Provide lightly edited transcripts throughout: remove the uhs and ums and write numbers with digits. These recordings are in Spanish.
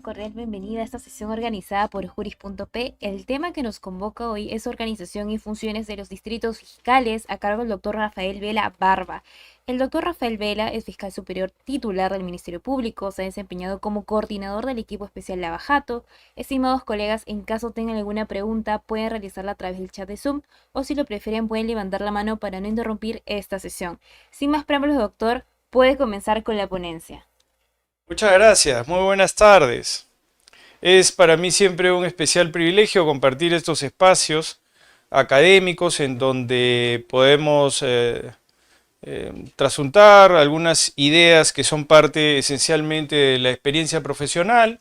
cordial bienvenida a esta sesión organizada por Juris.p. El tema que nos convoca hoy es organización y funciones de los distritos fiscales a cargo del doctor Rafael Vela Barba. El doctor Rafael Vela es fiscal superior titular del Ministerio Público, se ha desempeñado como coordinador del equipo especial Lavajato. Estimados colegas, en caso tengan alguna pregunta, pueden realizarla a través del chat de Zoom o si lo prefieren pueden levantar la mano para no interrumpir esta sesión. Sin más preámbulos, doctor, puede comenzar con la ponencia. Muchas gracias, muy buenas tardes. Es para mí siempre un especial privilegio compartir estos espacios académicos en donde podemos trasuntar algunas ideas que son parte esencialmente de la experiencia profesional,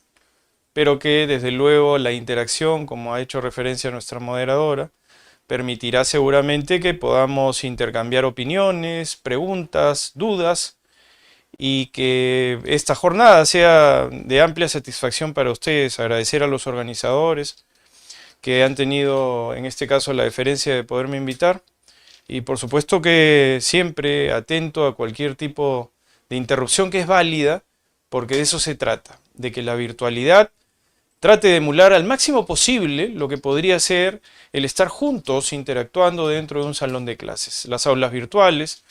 pero que desde luego la interacción, como ha hecho referencia nuestra moderadora, permitirá seguramente que podamos intercambiar opiniones, preguntas, dudas, y que esta jornada sea de amplia satisfacción para ustedes. Agradecer a los organizadores que han tenido en este caso la deferencia de poderme invitar y por supuesto que siempre atento a cualquier tipo de interrupción que es válida, porque de eso se trata, de que la virtualidad trate de emular al máximo posible lo que podría ser el estar juntos interactuando dentro de un salón de clases. Las aulas virtuales,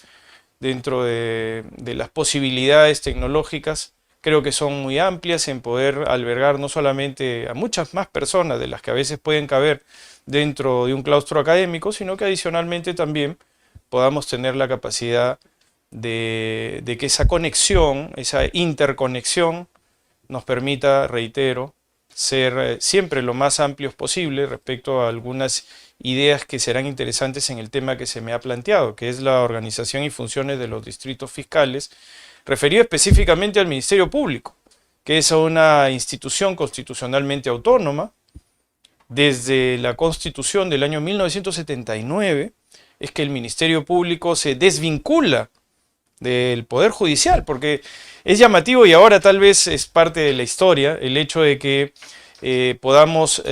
dentro de las posibilidades tecnológicas, creo que son muy amplias en poder albergar no solamente a muchas más personas de las que a veces pueden caber dentro de un claustro académico, sino que adicionalmente también podamos tener la capacidad de que esa conexión, esa interconexión nos permita, reitero, ser siempre lo más amplios posible respecto a algunas ideas que serán interesantes en el tema que se me ha planteado, que es la organización y funciones de los distritos fiscales, referido específicamente al Ministerio Público, que es una institución constitucionalmente autónoma. Desde la Constitución del año 1979 es que el Ministerio Público se desvincula del Poder Judicial, porque es llamativo y ahora tal vez es parte de la historia el hecho de que podamos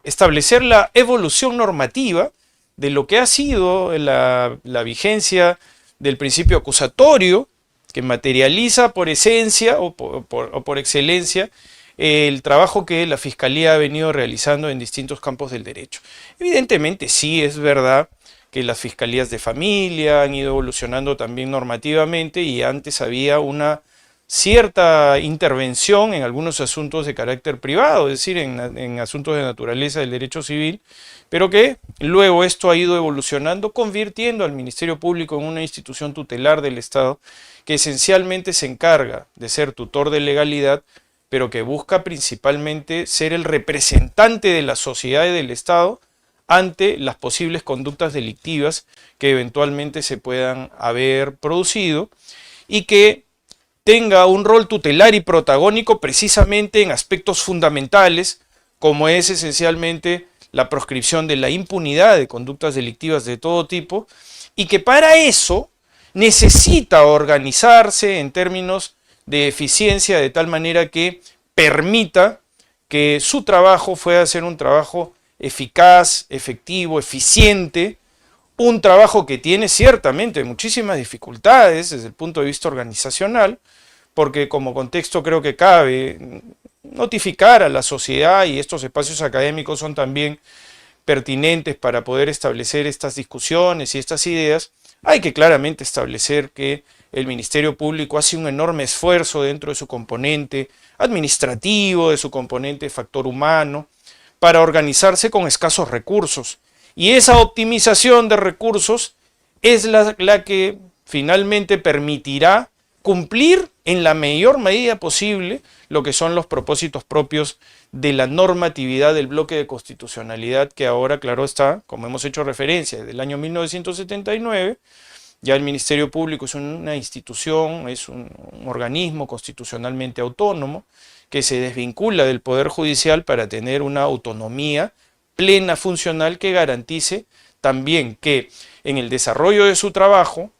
establecer la evolución normativa de lo que ha sido la vigencia del principio acusatorio, que materializa por esencia o por excelencia el trabajo que la Fiscalía ha venido realizando en distintos campos del derecho. Evidentemente sí es verdad que las fiscalías de familia han ido evolucionando también normativamente y antes había una cierta intervención en algunos asuntos de carácter privado, es decir, en asuntos de naturaleza del derecho civil, pero que luego esto ha ido evolucionando, convirtiendo al Ministerio Público en una institución tutelar del Estado que esencialmente se encarga de ser tutor de legalidad, pero que busca principalmente ser el representante de la sociedad y del Estado ante las posibles conductas delictivas que eventualmente se puedan haber producido y que tenga un rol tutelar y protagónico precisamente en aspectos fundamentales como es esencialmente la proscripción de la impunidad de conductas delictivas de todo tipo y que para eso necesita organizarse en términos de eficiencia de tal manera que permita que su trabajo pueda ser un trabajo eficaz, efectivo, eficiente, un trabajo que tiene ciertamente muchísimas dificultades desde el punto de vista organizacional, porque como contexto creo que cabe notificar a la sociedad, y estos espacios académicos son también pertinentes para poder establecer estas discusiones y estas ideas, hay que claramente establecer que el Ministerio Público hace un enorme esfuerzo dentro de su componente administrativo, de su componente factor humano, para organizarse con escasos recursos. Y esa optimización de recursos es la que finalmente permitirá cumplir en la mayor medida posible lo que son los propósitos propios de la normatividad del bloque de constitucionalidad que ahora, claro está, como hemos hecho referencia, desde el año 1979, ya el Ministerio Público es una institución, es un organismo constitucionalmente autónomo que se desvincula del Poder Judicial para tener una autonomía plena funcional que garantice también que en el desarrollo de su trabajo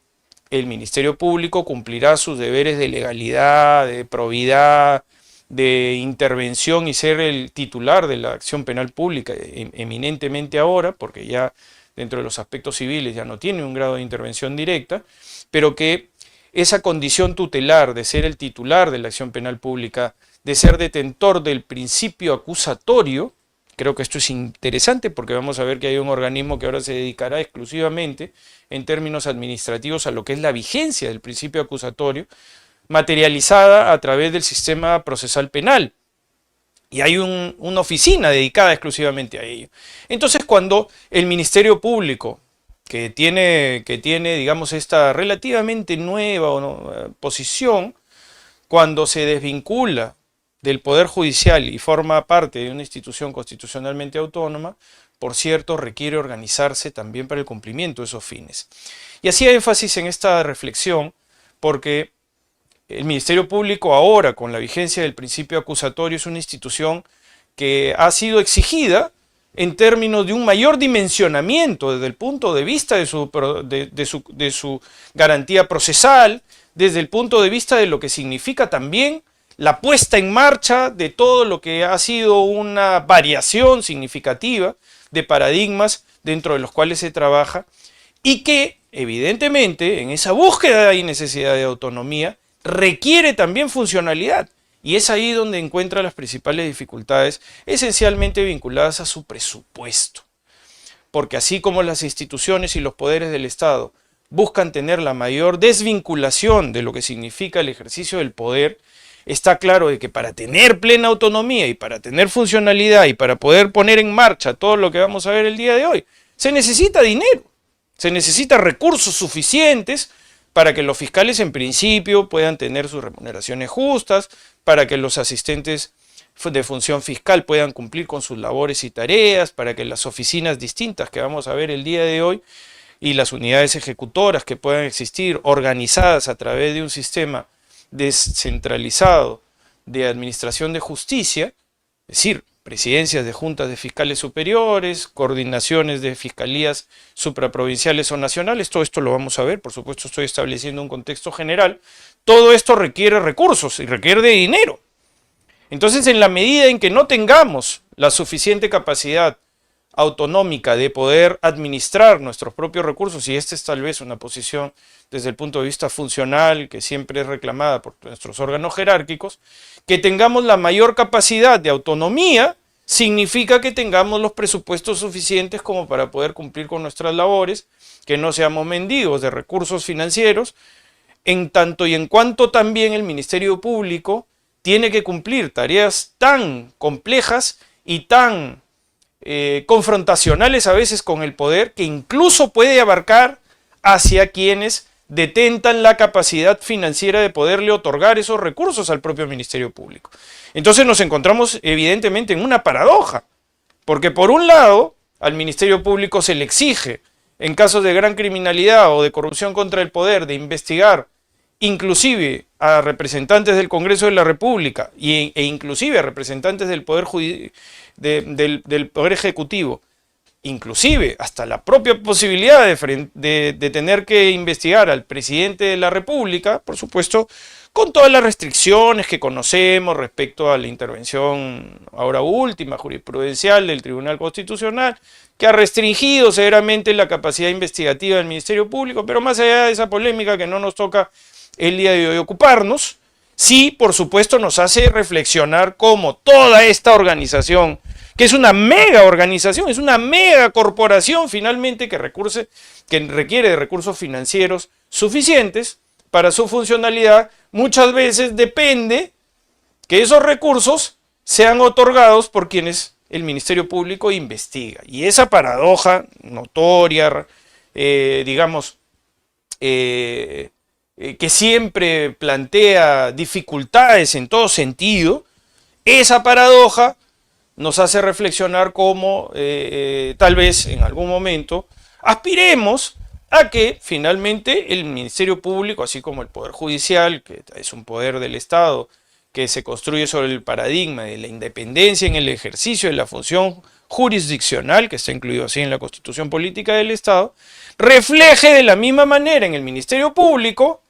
el Ministerio Público cumplirá sus deberes de legalidad, de probidad, de intervención y ser el titular de la acción penal pública eminentemente ahora, porque ya dentro de los aspectos civiles ya no tiene un grado de intervención directa, pero que esa condición tutelar de ser el titular de la acción penal pública, de ser detentor del principio acusatorio. Creo que esto es interesante porque vamos a ver que hay un organismo que ahora se dedicará exclusivamente en términos administrativos a lo que es la vigencia del principio acusatorio, materializada a través del sistema procesal penal. Y hay una oficina dedicada exclusivamente a ello. Entonces, cuando el Ministerio Público, que tiene digamos, esta relativamente nueva posición, cuando se desvincula del Poder Judicial y forma parte de una institución constitucionalmente autónoma, por cierto, requiere organizarse también para el cumplimiento de esos fines. Y hacía énfasis en esta reflexión porque el Ministerio Público ahora, con la vigencia del principio acusatorio, es una institución que ha sido exigida en términos de un mayor dimensionamiento desde el punto de vista de su garantía procesal, desde el punto de vista de lo que significa también la puesta en marcha de todo lo que ha sido una variación significativa de paradigmas dentro de los cuales se trabaja y que evidentemente en esa búsqueda y necesidad de autonomía requiere también funcionalidad. Y es ahí donde encuentra las principales dificultades, esencialmente vinculadas a su presupuesto. Porque así como las instituciones y los poderes del Estado buscan tener la mayor desvinculación de lo que significa el ejercicio del poder, está claro de que para tener plena autonomía y para tener funcionalidad y para poder poner en marcha todo lo que vamos a ver el día de hoy, se necesita dinero, se necesita recursos suficientes para que los fiscales en principio puedan tener sus remuneraciones justas, para que los asistentes de función fiscal puedan cumplir con sus labores y tareas, para que las oficinas distintas que vamos a ver el día de hoy y las unidades ejecutoras que puedan existir organizadas a través de un sistema descentralizado de administración de justicia, es decir, presidencias de juntas de fiscales superiores, coordinaciones de fiscalías supraprovinciales o nacionales, todo esto lo vamos a ver, por supuesto estoy estableciendo un contexto general, todo esto requiere recursos y requiere de dinero. Entonces, en la medida en que no tengamos la suficiente capacidad autonómica de poder administrar nuestros propios recursos, y esta es tal vez una posición desde el punto de vista funcional que siempre es reclamada por nuestros órganos jerárquicos, que tengamos la mayor capacidad de autonomía significa que tengamos los presupuestos suficientes como para poder cumplir con nuestras labores, que no seamos mendigos de recursos financieros, en tanto y en cuanto también el Ministerio Público tiene que cumplir tareas tan complejas y tan confrontacionales a veces con el poder, que incluso puede abarcar hacia quienes detentan la capacidad financiera de poderle otorgar esos recursos al propio Ministerio Público. Entonces nos encontramos evidentemente en una paradoja, porque por un lado al Ministerio Público se le exige, en casos de gran criminalidad o de corrupción contra el poder, de investigar inclusive a representantes del Congreso de la República e inclusive a representantes del Poder del Poder Ejecutivo, inclusive hasta la propia posibilidad de tener que investigar al presidente de la República, por supuesto, con todas las restricciones que conocemos respecto a la intervención ahora última, jurisprudencial del Tribunal Constitucional, que ha restringido severamente la capacidad investigativa del Ministerio Público, pero más allá de esa polémica que no nos toca el día de hoy ocuparnos, sí, por supuesto, nos hace reflexionar cómo toda esta organización, que es una mega organización, es una mega corporación finalmente que requiere de recursos financieros suficientes para su funcionalidad, muchas veces depende que esos recursos sean otorgados por quienes el Ministerio Público investiga. Y esa paradoja notoria, digamos, que siempre plantea dificultades en todo sentido, esa paradoja nos hace reflexionar cómo tal vez en algún momento aspiremos a que finalmente el Ministerio Público, así como el Poder Judicial, que es un poder del Estado que se construye sobre el paradigma de la independencia en el ejercicio de la función jurisdiccional, que está incluido así en la Constitución Política del Estado, refleje de la misma manera en el Ministerio Público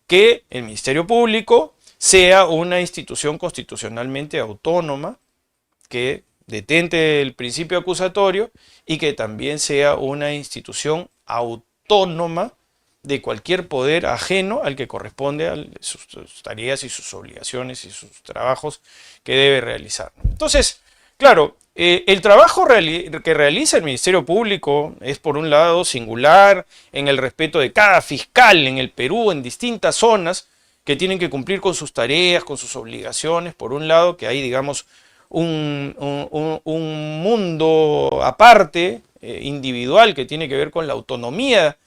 que el Ministerio Público sea una institución constitucionalmente autónoma, que detente el principio acusatorio y que también sea una institución autónoma de cualquier poder ajeno al que corresponde a sus tareas y sus obligaciones y sus trabajos que debe realizar. Entonces, claro, el trabajo que realiza el Ministerio Público es, por un lado, singular en el respeto de cada fiscal en el Perú, en distintas zonas, que tienen que cumplir con sus tareas, con sus obligaciones. Por un lado, que hay, digamos, un mundo aparte, individual, que tiene que ver con la autonomía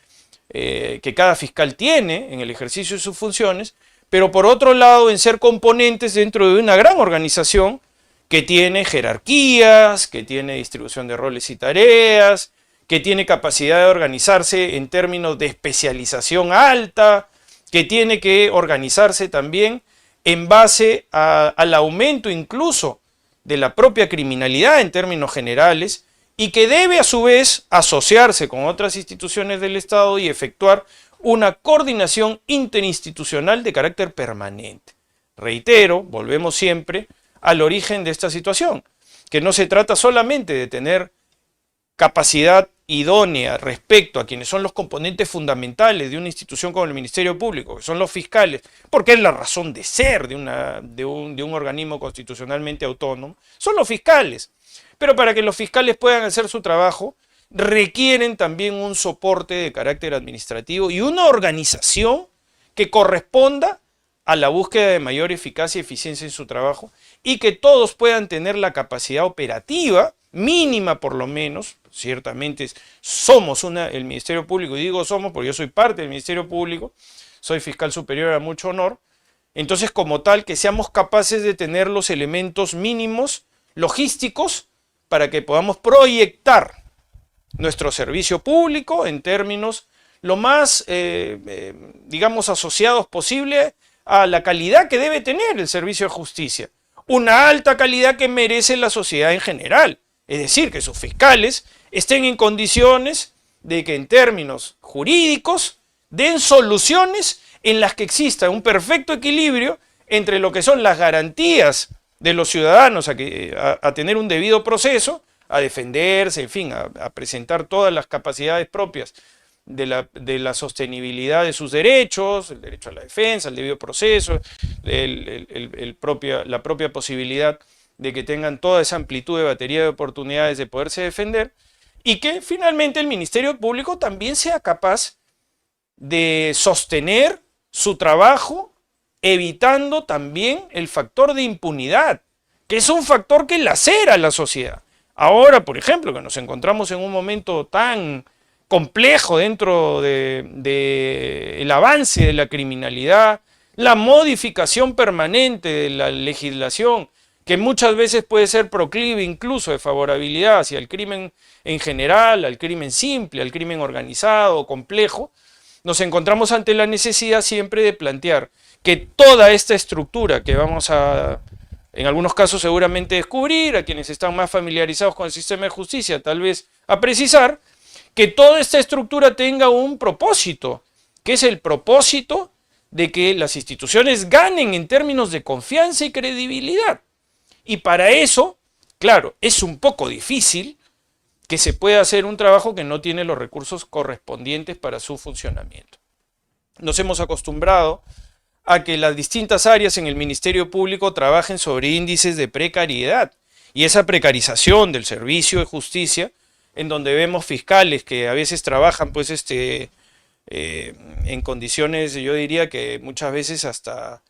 que cada fiscal tiene en el ejercicio de sus funciones, pero por otro lado en ser componentes dentro de una gran organización que tiene jerarquías, que tiene distribución de roles y tareas, que tiene capacidad de organizarse en términos de especialización alta, que tiene que organizarse también en base al aumento incluso de la propia criminalidad en términos generales, y que debe a su vez asociarse con otras instituciones del Estado y efectuar una coordinación interinstitucional de carácter permanente. Reitero, volvemos siempre al origen de esta situación, que no se trata solamente de tener capacidad idónea respecto a quienes son los componentes fundamentales de una institución como el Ministerio Público, que son los fiscales, porque es la razón de ser de un organismo constitucionalmente autónomo, son los fiscales. Pero para que los fiscales puedan hacer su trabajo, requieren también un soporte de carácter administrativo y una organización que corresponda a la búsqueda de mayor eficacia y eficiencia en su trabajo, y que todos puedan tener la capacidad operativa mínima, por lo menos. Ciertamente somos el Ministerio Público, y digo somos porque yo soy parte del Ministerio Público, soy fiscal superior a mucho honor. Entonces, como tal, que seamos capaces de tener los elementos mínimos logísticos para que podamos proyectar nuestro servicio público en términos lo más, digamos, asociados posible a la calidad que debe tener el servicio de justicia. Una alta calidad que merece la sociedad en general. Es decir, que sus fiscales estén en condiciones de que en términos jurídicos den soluciones en las que exista un perfecto equilibrio entre lo que son las garantías de los ciudadanos a tener un debido proceso, a defenderse, en fin, a presentar todas las capacidades propias de la sostenibilidad de sus derechos, el derecho a la defensa, el debido proceso, la propia posibilidad de que tengan toda esa amplitud de batería de oportunidades de poderse defender, y que finalmente el Ministerio Público también sea capaz de sostener su trabajo, evitando también el factor de impunidad, que es un factor que lacera a la sociedad. Ahora, por ejemplo, que nos encontramos en un momento tan complejo dentro del avance de la criminalidad, la modificación permanente de la legislación, que muchas veces puede ser proclive incluso de favorabilidad hacia el crimen en general, al crimen simple, al crimen organizado, complejo, nos encontramos ante la necesidad siempre de plantear que toda esta estructura que vamos a, en algunos casos seguramente descubrir, a quienes están más familiarizados con el sistema de justicia, tal vez a precisar, que toda esta estructura tenga un propósito, que es el propósito de que las instituciones ganen en términos de confianza y credibilidad. Y para eso, claro, es un poco difícil que se pueda hacer un trabajo que no tiene los recursos correspondientes para su funcionamiento. Nos hemos acostumbrado a que las distintas áreas en el Ministerio Público trabajen sobre índices de precariedad, y esa precarización del servicio de justicia, en donde vemos fiscales que a veces trabajan pues en condiciones, yo diría que muchas veces hasta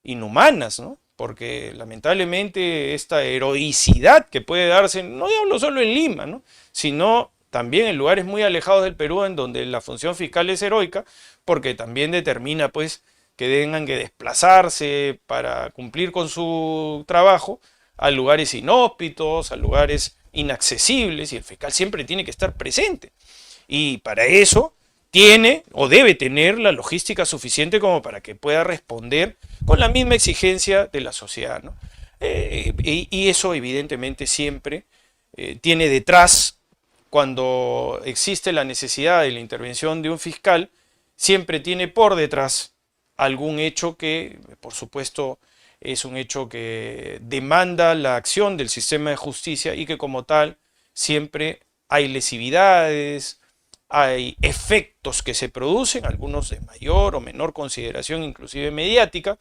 inhumanas, ¿no? Porque lamentablemente esta heroicidad que puede darse, no hablo solo en Lima, ¿no?, sino también en lugares muy alejados del Perú, en donde la función fiscal es heroica, porque también determina pues que tengan que desplazarse para cumplir con su trabajo a lugares inhóspitos, a lugares inaccesibles, y el fiscal siempre tiene que estar presente. Y para eso tiene o debe tener la logística suficiente como para que pueda responder con la misma exigencia de la sociedad, ¿no? Y eso evidentemente siempre tiene detrás, cuando existe la necesidad de la intervención de un fiscal, siempre tiene por detrás algún hecho que, por supuesto, es un hecho que demanda la acción del sistema de justicia, y que como tal siempre hay lesividades, hay efectos que se producen, algunos de mayor o menor consideración, inclusive mediática,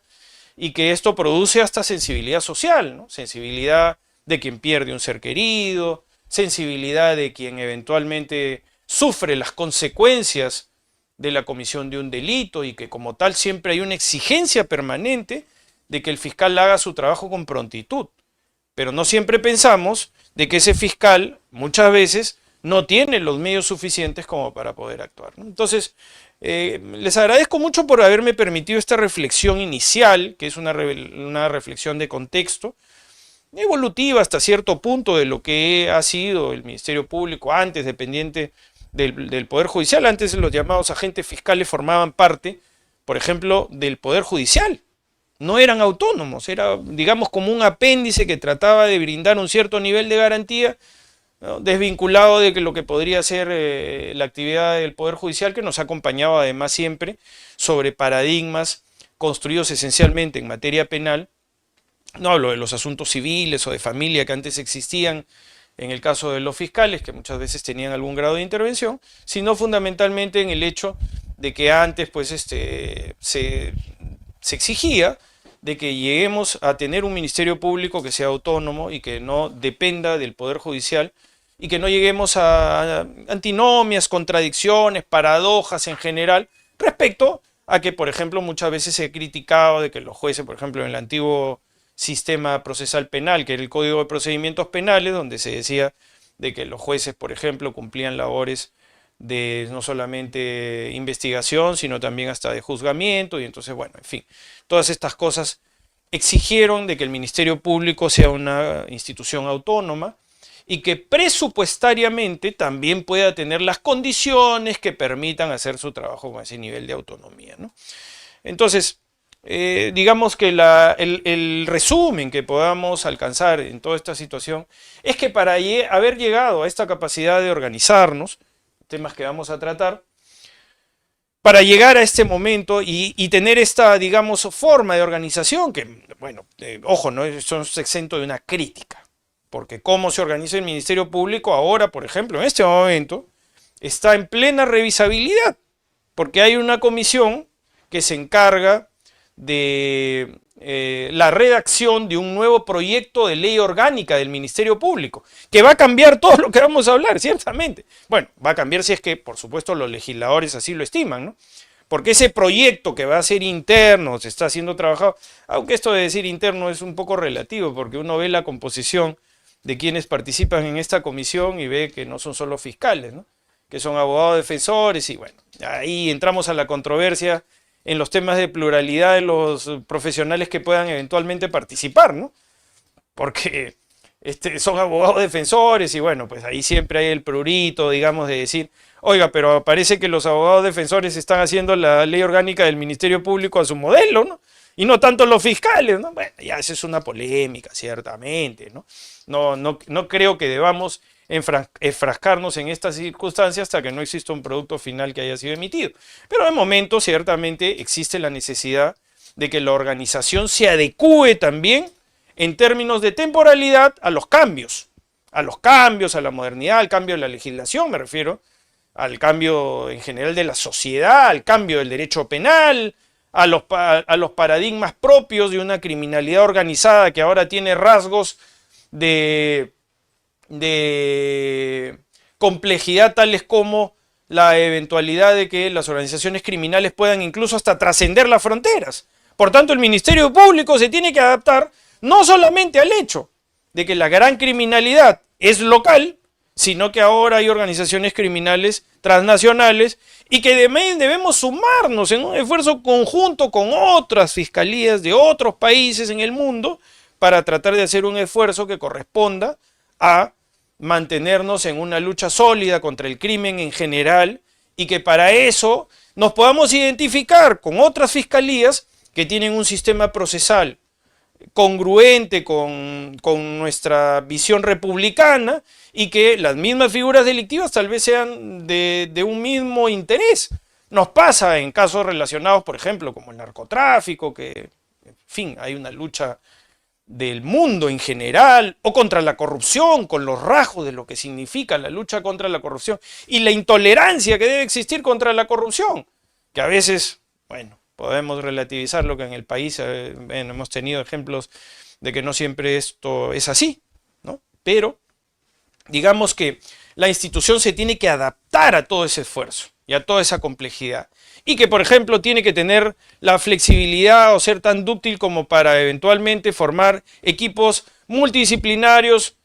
y que esto produce hasta sensibilidad social, ¿no? Sensibilidad de quien pierde un ser querido, sensibilidad de quien eventualmente sufre las consecuencias de la comisión de un delito y que como tal siempre hay una exigencia permanente de que el fiscal haga su trabajo con prontitud. Pero no siempre pensamos de que ese fiscal muchas veces no tiene los medios suficientes como para poder actuar, ¿no? Entonces, les agradezco mucho por haberme permitido esta reflexión inicial, que es una reflexión de contexto, evolutiva hasta cierto punto de lo que ha sido el Ministerio Público antes, dependiente del Poder Judicial. Antes los llamados agentes fiscales formaban parte, por ejemplo, del Poder Judicial. No eran autónomos, era, digamos, como un apéndice que trataba de brindar un cierto nivel de garantía, ¿no? Desvinculado de lo que podría ser la actividad del Poder Judicial, que nos ha acompañado además siempre sobre paradigmas construidos esencialmente en materia penal. No hablo de los asuntos civiles o de familia que antes existían en el caso de los fiscales, que muchas veces tenían algún grado de intervención, sino fundamentalmente en el hecho de que antes pues, se exigía de que lleguemos a tener un ministerio público que sea autónomo y que no dependa del Poder Judicial y que no lleguemos a antinomias, contradicciones, paradojas en general respecto a que, por ejemplo, muchas veces se ha criticado de que los jueces, por ejemplo, en el antiguo sistema procesal penal, que era el Código de Procedimientos Penales, donde se decía de que los jueces, por ejemplo, cumplían labores de no solamente investigación, sino también hasta de juzgamiento, y entonces, bueno, en fin, todas estas cosas exigieron de que el Ministerio Público sea una institución autónoma y que presupuestariamente también pueda tener las condiciones que permitan hacer su trabajo con ese nivel de autonomía, ¿no? Entonces, digamos que el resumen que podamos alcanzar en toda esta situación es que para haber llegado a esta capacidad de organizarnos, temas que vamos a tratar, para llegar a este momento y tener esta, digamos, forma de organización que, bueno, ojo, no es exento de una crítica, porque cómo se organiza el Ministerio Público ahora, por ejemplo, en este momento, está en plena revisabilidad, porque hay una comisión que se encarga de la redacción de un nuevo proyecto de ley orgánica del Ministerio Público, que va a cambiar todo lo que vamos a hablar, ciertamente. Bueno, va a cambiar si es que, por supuesto, los legisladores así lo estiman, ¿no? Porque ese proyecto que va a ser interno, se está siendo trabajado, aunque esto de decir interno es un poco relativo, porque uno ve la composición de quienes participan en esta comisión y ve que no son solo fiscales, ¿no? Que son abogados defensores y bueno, ahí entramos a la controversia en los temas de pluralidad de los profesionales que puedan eventualmente participar, ¿no? Porque son abogados defensores y bueno, pues ahí siempre hay el prurito, digamos, de decir, oiga, pero parece que los abogados defensores están haciendo la ley orgánica del Ministerio Público a su modelo, ¿no? Y no tanto los fiscales, ¿no? Bueno, ya esa es una polémica, ciertamente, ¿no? No creo que debamos enfrascarnos en estas circunstancias hasta que no exista un producto final que haya sido emitido. Pero de momento, ciertamente, existe la necesidad de que la organización se adecúe también en términos de temporalidad a los cambios, a la modernidad, al cambio de la legislación, me refiero, al cambio en general de la sociedad, al cambio del derecho penal, a los paradigmas propios de una criminalidad organizada que ahora tiene rasgos de complejidad tales como la eventualidad de que las organizaciones criminales puedan incluso hasta trascender las fronteras. Por tanto, el Ministerio Público se tiene que adaptar no solamente al hecho de que la gran criminalidad es local, sino que ahora hay organizaciones criminales transnacionales y que debemos sumarnos en un esfuerzo conjunto con otras fiscalías de otros países en el mundo para tratar de hacer un esfuerzo que corresponda a mantenernos en una lucha sólida contra el crimen en general y que para eso nos podamos identificar con otras fiscalías que tienen un sistema procesal congruente con nuestra visión republicana y que las mismas figuras delictivas tal vez sean de un mismo interés. Nos pasa en casos relacionados, por ejemplo, como el narcotráfico, que, en fin, hay una lucha del mundo en general, o contra la corrupción, con los rasgos de lo que significa la lucha contra la corrupción y la intolerancia que debe existir contra la corrupción, que a veces, bueno, podemos relativizar lo que en el país hemos tenido ejemplos de que no siempre esto es así, ¿no? Pero digamos que la institución se tiene que adaptar a todo ese esfuerzo y a toda esa complejidad. Y que, por ejemplo, tiene que tener la flexibilidad o ser tan dúctil como para eventualmente formar equipos multidisciplinarios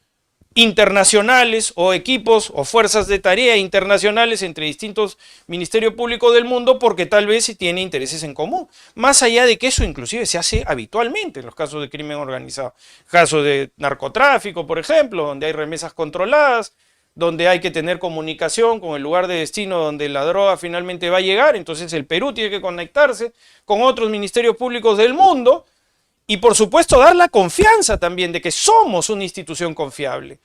internacionales o equipos o fuerzas de tarea internacionales entre distintos ministerios públicos del mundo, porque tal vez se tiene intereses en común, más allá de que eso inclusive se hace habitualmente en los casos de crimen organizado, casos de narcotráfico, por ejemplo, donde hay remesas controladas, donde hay que tener comunicación con el lugar de destino donde la droga finalmente va a llegar. Entonces el Perú tiene que conectarse con otros ministerios públicos del mundo y, por supuesto, dar la confianza también de que somos una institución confiable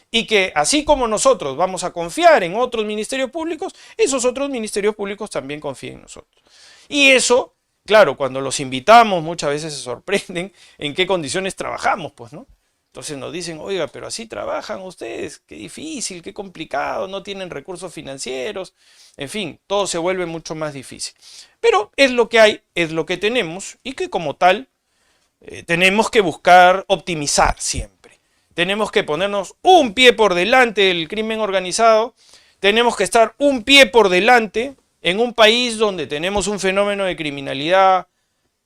y que así como nosotros vamos a confiar en otros ministerios públicos, esos otros ministerios públicos también confíen en nosotros. Y eso, claro, cuando los invitamos muchas veces se sorprenden en qué condiciones trabajamos, pues, ¿no? Entonces nos dicen, oiga, pero así trabajan ustedes, qué difícil, qué complicado, no tienen recursos financieros, en fin, todo se vuelve mucho más difícil. Pero es lo que hay, es lo que tenemos y que como tal tenemos que buscar optimizar siempre. Tenemos que ponernos un pie por delante del crimen organizado, tenemos que estar un pie por delante en un país donde tenemos un fenómeno de criminalidad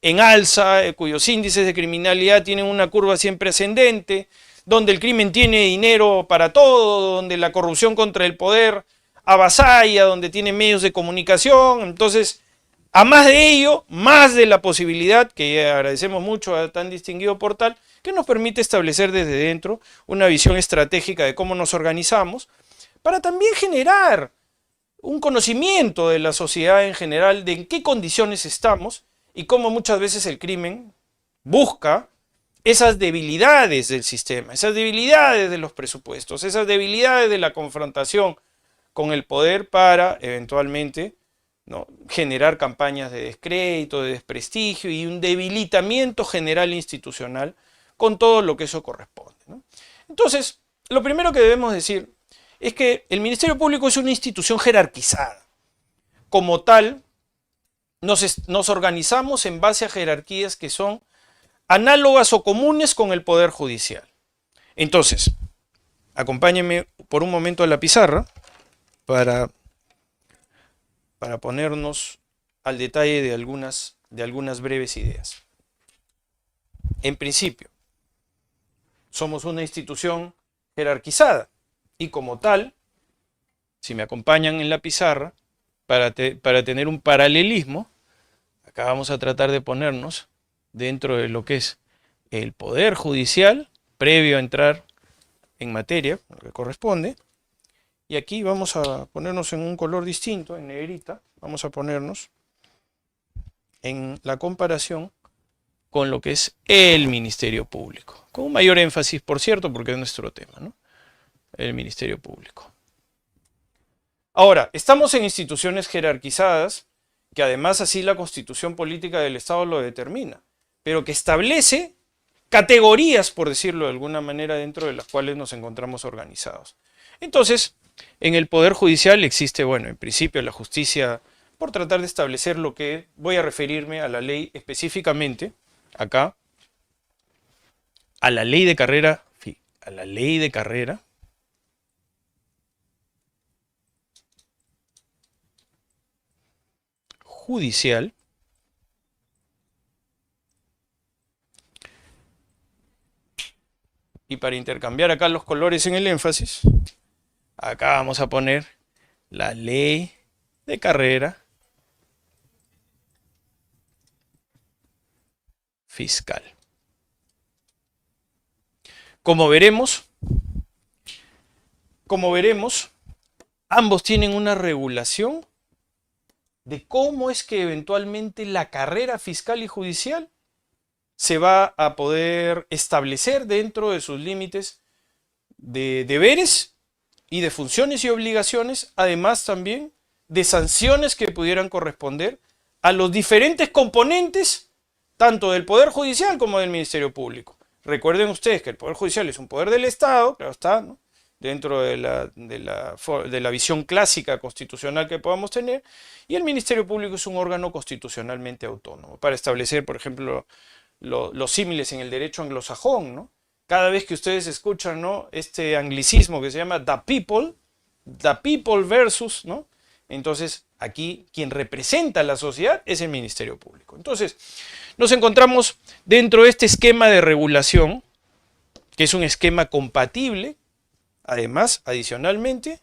en alza, cuyos índices de criminalidad tienen una curva siempre ascendente, donde el crimen tiene dinero para todo, donde la corrupción contra el poder avasalla, donde tiene medios de comunicación. Entonces, a más de ello, más de la posibilidad, que agradecemos mucho a tan distinguido portal, que nos permite establecer desde dentro una visión estratégica de cómo nos organizamos, para también generar un conocimiento de la sociedad en general de en qué condiciones estamos, y cómo muchas veces el crimen busca esas debilidades del sistema, esas debilidades de los presupuestos, esas debilidades de la confrontación con el poder para eventualmente, ¿no?, generar campañas de descrédito, de desprestigio y un debilitamiento general institucional con todo lo que eso corresponde, ¿no? Entonces, lo primero que debemos decir es que el Ministerio Público es una institución jerarquizada. Como tal, nos organizamos en base a jerarquías que son análogas o comunes con el Poder Judicial. Entonces, acompáñenme por un momento a la pizarra para ponernos al detalle de algunas breves ideas. En principio, somos una institución jerarquizada y como tal, si me acompañan en la pizarra, para tener un paralelismo, acá vamos a tratar de ponernos dentro de lo que es el Poder Judicial, previo a entrar en materia, lo que corresponde, y aquí vamos a ponernos en un color distinto, en negrita, vamos a ponernos en la comparación con lo que es el Ministerio Público, con un mayor énfasis, por cierto, porque es nuestro tema, ¿no? El Ministerio Público. Ahora, estamos en instituciones jerarquizadas, que además así la Constitución Política del Estado lo determina, pero que establece categorías, por decirlo de alguna manera, dentro de las cuales nos encontramos organizados. Entonces, en el Poder Judicial existe, bueno, en principio la justicia, por tratar de establecer lo que voy a referirme a la ley específicamente, acá, a la ley de carrera, judicial, y para intercambiar acá los colores en el énfasis, acá vamos a poner la ley de carrera fiscal. Como veremos, ambos tienen una regulación de cómo es que eventualmente la carrera fiscal y judicial se va a poder establecer dentro de sus límites de deberes y de funciones y obligaciones, además también de sanciones que pudieran corresponder a los diferentes componentes, tanto del Poder Judicial como del Ministerio Público. Recuerden ustedes que el Poder Judicial es un poder del Estado, claro está, ¿no? Dentro de la visión clásica constitucional que podamos tener, y el Ministerio Público es un órgano constitucionalmente autónomo para establecer, por ejemplo, los símiles en el derecho anglosajón, ¿no? Cada vez que ustedes escuchan, ¿no?, este anglicismo que se llama the people versus, ¿no? Entonces, aquí quien representa a la sociedad es el Ministerio Público. Entonces, nos encontramos dentro de este esquema de regulación, que es un esquema compatible, además, adicionalmente,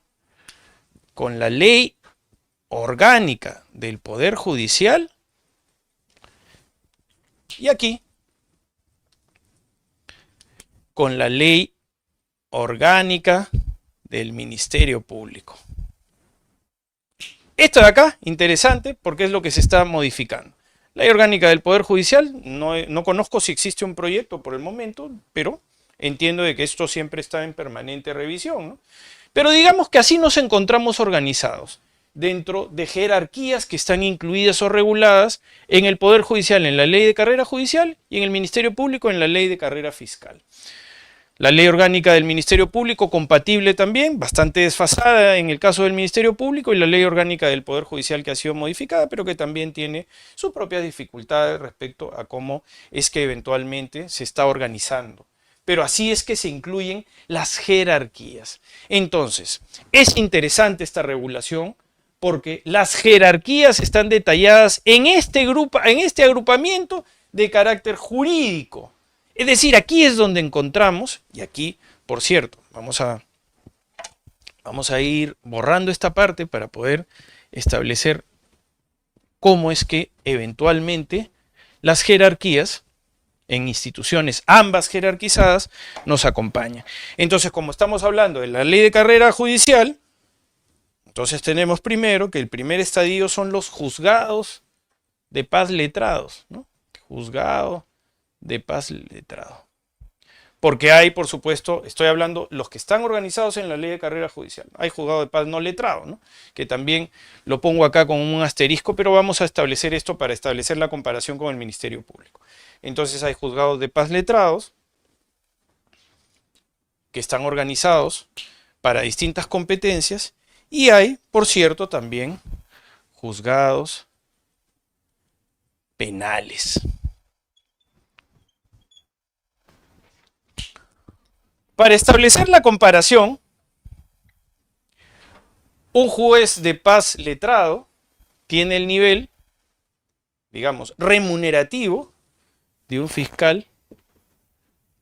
con la ley orgánica del Poder Judicial, y aquí, con la ley orgánica del Ministerio Público. Esto de acá, interesante, porque es lo que se está modificando. Ley orgánica del Poder Judicial, no conozco si existe un proyecto por el momento, pero entiendo de que esto siempre está en permanente revisión, ¿no? Pero digamos que así nos encontramos organizados, dentro de jerarquías que están incluidas o reguladas en el Poder Judicial, en la Ley de Carrera Judicial, y en el Ministerio Público, en la Ley de Carrera Fiscal. La ley orgánica del Ministerio Público, compatible también, bastante desfasada en el caso del Ministerio Público, y la ley orgánica del Poder Judicial, que ha sido modificada, pero que también tiene sus propias dificultades respecto a cómo es que eventualmente se está organizando. Pero así es que se incluyen las jerarquías. Entonces, es interesante esta regulación porque las jerarquías están detalladas en este agrupamiento de carácter jurídico. Es decir, aquí es donde encontramos, y aquí, por cierto, vamos a ir borrando esta parte para poder establecer cómo es que eventualmente las jerarquías en instituciones, ambas jerarquizadas, nos acompañan. Entonces, como estamos hablando de la ley de carrera judicial, entonces tenemos primero que el primer estadio son los juzgados de paz letrados, ¿no? Juzgado de paz letrado. Porque hay, por supuesto, estoy hablando los que están organizados en la ley de carrera judicial. Hay juzgado de paz no letrado, ¿no?, que también lo pongo acá con un asterisco, pero vamos a establecer esto para establecer la comparación con el Ministerio Público. Entonces hay juzgados de paz letrados que están organizados para distintas competencias, y hay, por cierto, también juzgados penales. Para establecer la comparación, un juez de paz letrado tiene el nivel, digamos, remunerativo de un fiscal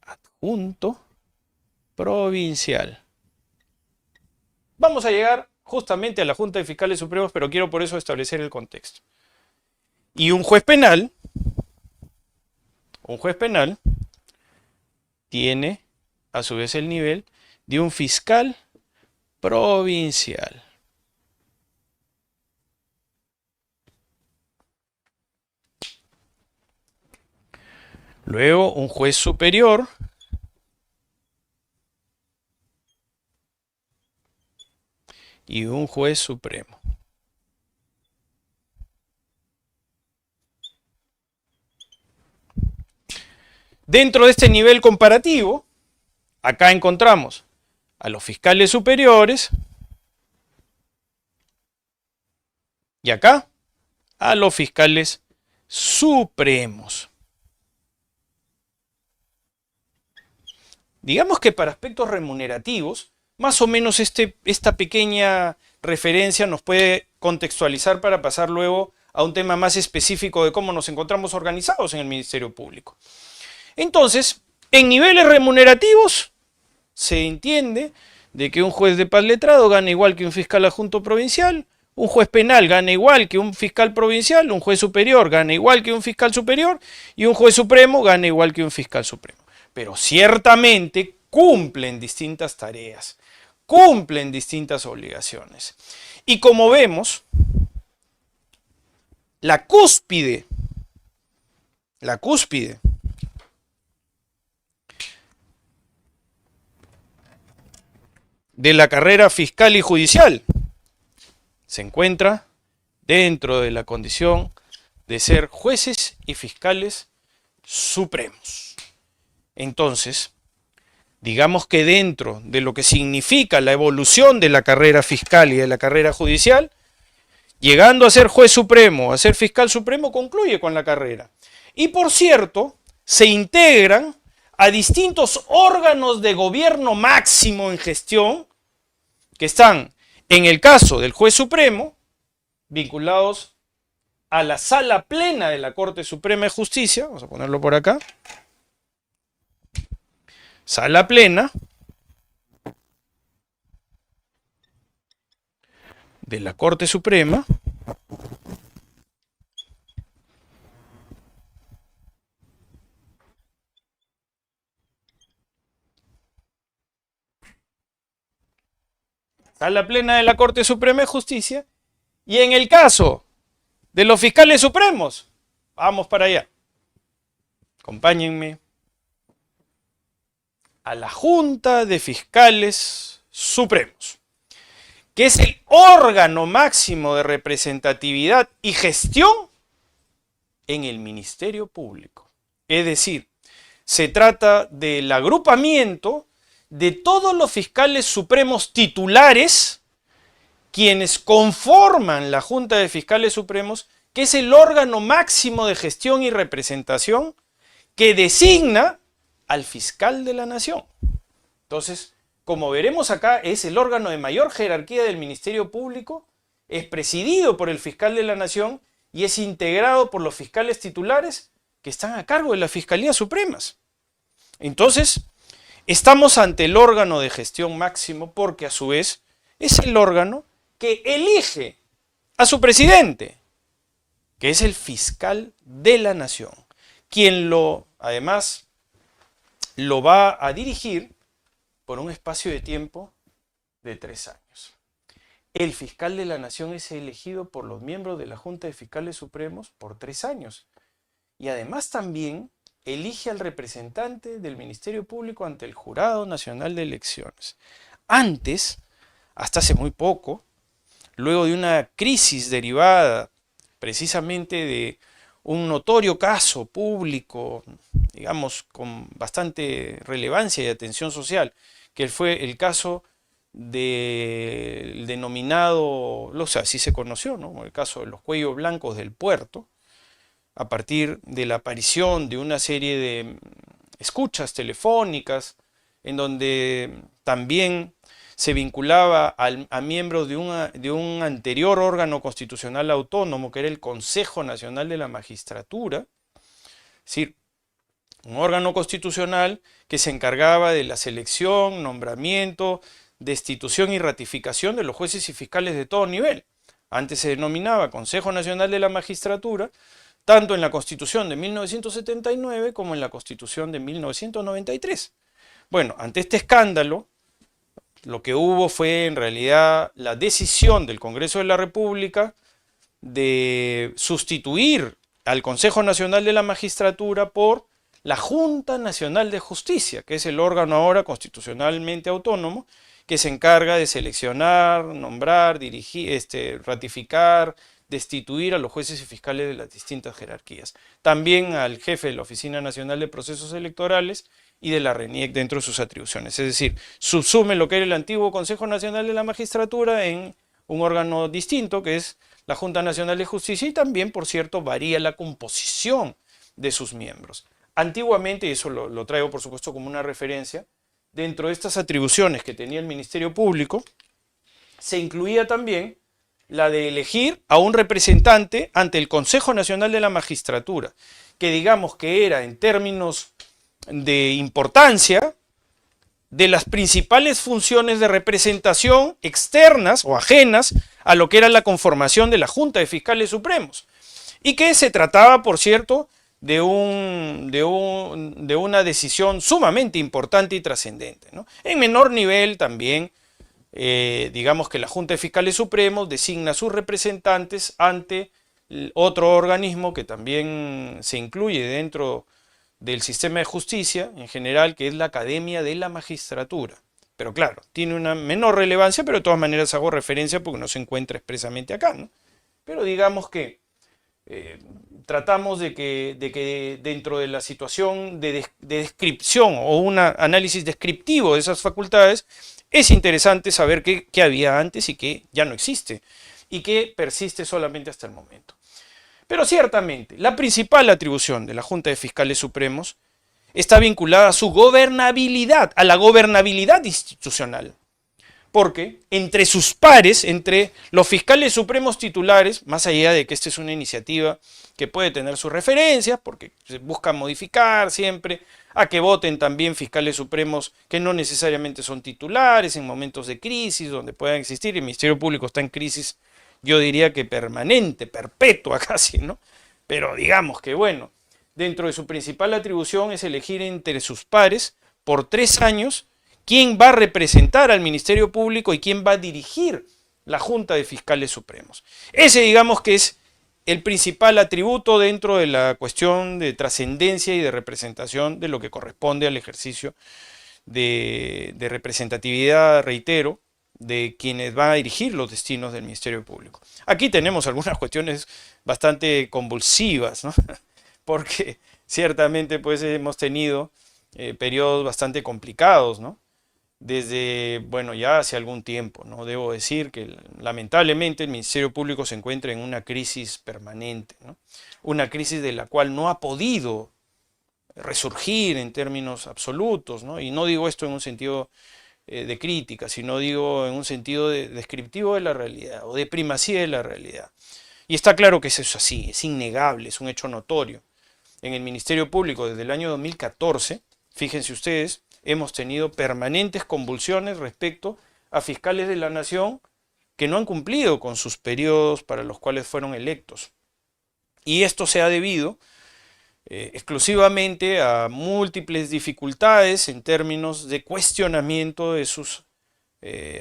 adjunto provincial. Vamos a llegar justamente a la Junta de Fiscales Supremos, pero quiero por eso establecer el contexto. Y un juez penal tiene a su vez el nivel de un fiscal provincial. Luego un juez superior y un juez supremo. Dentro de este nivel comparativo, acá encontramos a los fiscales superiores y acá a los fiscales supremos. Digamos que para aspectos remunerativos, más o menos esta pequeña referencia nos puede contextualizar para pasar luego a un tema más específico de cómo nos encontramos organizados en el Ministerio Público. Entonces, en niveles remunerativos, se entiende de que un juez de paz letrado gana igual que un fiscal adjunto provincial, un juez penal gana igual que un fiscal provincial, un juez superior gana igual que un fiscal superior y un juez supremo gana igual que un fiscal supremo. Pero ciertamente cumplen distintas tareas, cumplen distintas obligaciones. Y como vemos, la cúspide de la carrera fiscal y judicial se encuentra dentro de la condición de ser jueces y fiscales supremos. Entonces, digamos que dentro de lo que significa la evolución de la carrera fiscal y de la carrera judicial, llegando a ser juez supremo, a ser fiscal supremo, concluye con la carrera. Y por cierto, se integran a distintos órganos de gobierno máximo en gestión, que están, en el caso del juez supremo, vinculados a la sala plena de la Corte Suprema de Justicia, vamos a ponerlo por acá, sala plena de la Corte Suprema, sala plena de la Corte Suprema de Justicia, y en el caso de los fiscales supremos, vamos para allá, acompáñenme, a la Junta de Fiscales Supremos, que es el órgano máximo de representatividad y gestión en el Ministerio Público. Es decir, se trata del agrupamiento de todos los fiscales supremos titulares, quienes conforman la Junta de Fiscales Supremos, que es el órgano máximo de gestión y representación que designa al fiscal de la nación. Entonces, como veremos acá, es el órgano de mayor jerarquía del Ministerio Público, es presidido por el fiscal de la nación y es integrado por los fiscales titulares que están a cargo de las Fiscalías Supremas. Entonces, estamos ante el órgano de gestión máximo porque a su vez es el órgano que elige a su presidente, que es el fiscal de la nación, quien además lo va a dirigir por un espacio de tiempo de 3 años. El fiscal de la nación es elegido por los miembros de la Junta de Fiscales Supremos por 3 años. Y además también elige al representante del Ministerio Público ante el Jurado Nacional de Elecciones. Antes, hasta hace muy poco, luego de una crisis derivada precisamente de un notorio caso público, digamos, con bastante relevancia y atención social, que fue el caso del denominado, o sea, así se conoció, ¿no? El caso de los cuellos blancos del puerto, a partir de la aparición de una serie de escuchas telefónicas, en donde también se vinculaba a miembros de un anterior órgano constitucional autónomo, que era el Consejo Nacional de la Magistratura, es decir, un órgano constitucional que se encargaba de la selección, nombramiento, destitución y ratificación de los jueces y fiscales de todo nivel. Antes se denominaba Consejo Nacional de la Magistratura, tanto en la Constitución de 1979 como en la Constitución de 1993. Bueno, ante este escándalo, lo que hubo fue en realidad la decisión del Congreso de la República de sustituir al Consejo Nacional de la Magistratura por la Junta Nacional de Justicia, que es el órgano ahora constitucionalmente autónomo que se encarga de seleccionar, nombrar, dirigir, ratificar, destituir a los jueces y fiscales de las distintas jerarquías. También al jefe de la Oficina Nacional de Procesos Electorales y de la RENIEC dentro de sus atribuciones. Es decir, subsume lo que era el antiguo Consejo Nacional de la Magistratura en un órgano distinto, que es la Junta Nacional de Justicia, y también, por cierto, varía la composición de sus miembros. Antiguamente, y eso lo traigo por supuesto como una referencia, dentro de estas atribuciones que tenía el Ministerio Público, se incluía también la de elegir a un representante ante el Consejo Nacional de la Magistratura, que digamos que era en términos de importancia de las principales funciones de representación externas o ajenas a lo que era la conformación de la Junta de Fiscales Supremos, y que se trataba, por cierto, de una decisión sumamente importante y trascendente, ¿no? En menor nivel también, digamos que la Junta de Fiscales Supremos designa a sus representantes ante otro organismo que también se incluye dentro del sistema de justicia en general, que es la Academia de la Magistratura. Pero claro, tiene una menor relevancia, pero de todas maneras hago referencia porque no se encuentra expresamente acá, ¿no? Pero digamos que tratamos de que dentro de la situación de descripción o un análisis descriptivo de esas facultades, es interesante saber qué había antes y qué ya no existe, y que persiste solamente hasta el momento. Pero ciertamente, la principal atribución de la Junta de Fiscales Supremos está vinculada a su gobernabilidad, a la gobernabilidad institucional. Porque entre sus pares, entre los fiscales supremos titulares, más allá de que esta es una iniciativa que puede tener sus referencias, porque se busca modificar siempre, a que voten también fiscales supremos que no necesariamente son titulares en momentos de crisis, donde puedan existir, el Ministerio Público está en crisis, yo diría que permanente, perpetua casi, ¿no? Pero digamos que bueno, dentro de su principal atribución es elegir entre sus pares por 3 años quién va a representar al Ministerio Público y quién va a dirigir la Junta de Fiscales Supremos. Ese, digamos, que es el principal atributo dentro de la cuestión de trascendencia y de representación de lo que corresponde al ejercicio de representatividad, reitero, de quienes van a dirigir los destinos del Ministerio Público. Aquí tenemos algunas cuestiones bastante convulsivas, ¿no? Porque ciertamente pues hemos tenido periodos bastante complicados, ¿no? Desde, bueno, ya hace algún tiempo, ¿no? Debo decir que lamentablemente el Ministerio Público se encuentra en una crisis permanente, ¿no? Una crisis de la cual no ha podido resurgir en términos absolutos, ¿no? Y no digo esto en un sentido de crítica, sino digo en un sentido descriptivo de la realidad o de primacía de la realidad. Y está claro que eso es así, es innegable, es un hecho notorio. En el Ministerio Público desde el año 2014, fíjense ustedes, hemos tenido permanentes convulsiones respecto a fiscales de la nación que no han cumplido con sus periodos para los cuales fueron electos. Y esto se ha debido exclusivamente a múltiples dificultades en términos de cuestionamiento de sus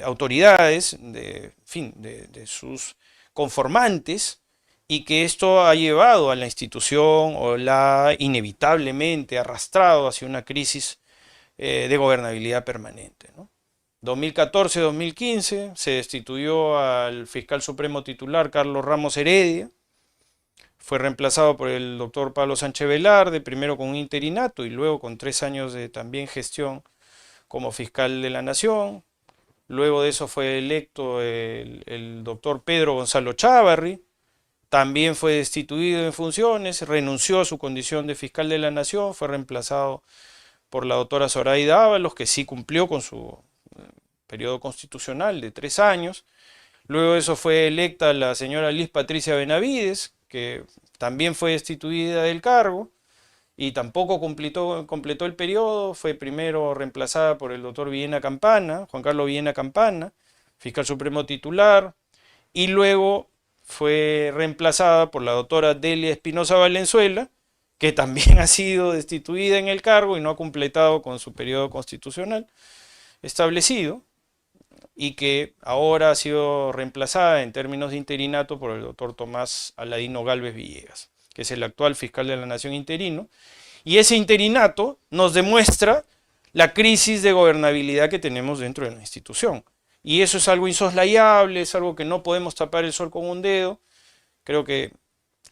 autoridades, en fin, de sus conformantes, y que esto ha llevado a la institución o la ha inevitablemente arrastrado hacia una crisis de gobernabilidad permanente, ¿no? 2014-2015 se destituyó al fiscal supremo titular Carlos Ramos Heredia, fue reemplazado por el doctor Pablo Sánchez Velarde, primero con un interinato y luego con 3 años de también gestión como fiscal de la Nación. Luego de eso fue electo el doctor Pedro Gonzalo Chávarri, también fue destituido en funciones, renunció a su condición de fiscal de la Nación, fue reemplazado por la doctora Zoraida Ábalos, que sí cumplió con su periodo constitucional de 3 años. Luego de eso fue electa la señora Liz Patricia Benavides, que también fue destituida del cargo y tampoco completó el periodo. Fue primero reemplazada por el doctor Villena Campana, Juan Carlos Villena Campana, fiscal supremo titular, y luego fue reemplazada por la doctora Delia Espinosa Valenzuela, que también ha sido destituida en el cargo y no ha completado con su periodo constitucional establecido, y que ahora ha sido reemplazada en términos de interinato por el doctor Tomás Aladino Gálvez Villegas, que es el actual fiscal de la Nación interino, y ese interinato nos demuestra la crisis de gobernabilidad que tenemos dentro de la institución. Y eso es algo insoslayable, es algo que no podemos tapar el sol con un dedo. Creo que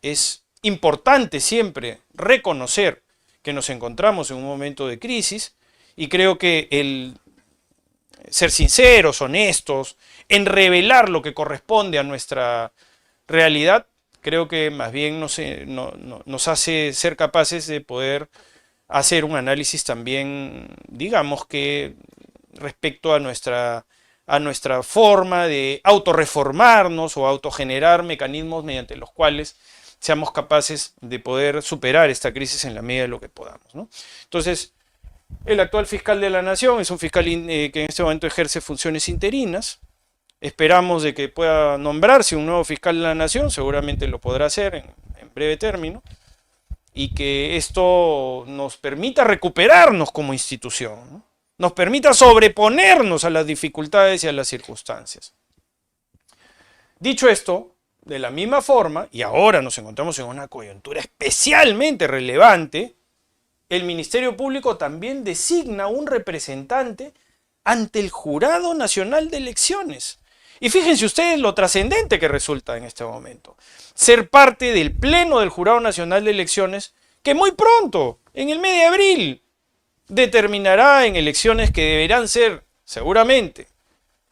es importante siempre reconocer que nos encontramos en un momento de crisis, y creo que el ser sinceros, honestos, en revelar lo que corresponde a nuestra realidad, creo que más bien nos hace ser capaces de poder hacer un análisis también, digamos que respecto a nuestra forma de autorreformarnos o autogenerar mecanismos mediante los cuales seamos capaces de poder superar esta crisis en la medida de lo que podamos, ¿no? Entonces, el actual fiscal de la Nación es un fiscal que en este momento ejerce funciones interinas. Esperamos de que pueda nombrarse un nuevo fiscal de la Nación, seguramente lo podrá hacer en breve término, y que esto nos permita recuperarnos como institución, ¿no? Nos permita sobreponernos a las dificultades y a las circunstancias. Dicho esto, de la misma forma, y ahora nos encontramos en una coyuntura especialmente relevante, el Ministerio Público también designa un representante ante el Jurado Nacional de Elecciones. Y fíjense ustedes lo trascendente que resulta en este momento. Ser parte del Pleno del Jurado Nacional de Elecciones, que muy pronto, en el mes de abril, determinará en elecciones que deberán ser, seguramente,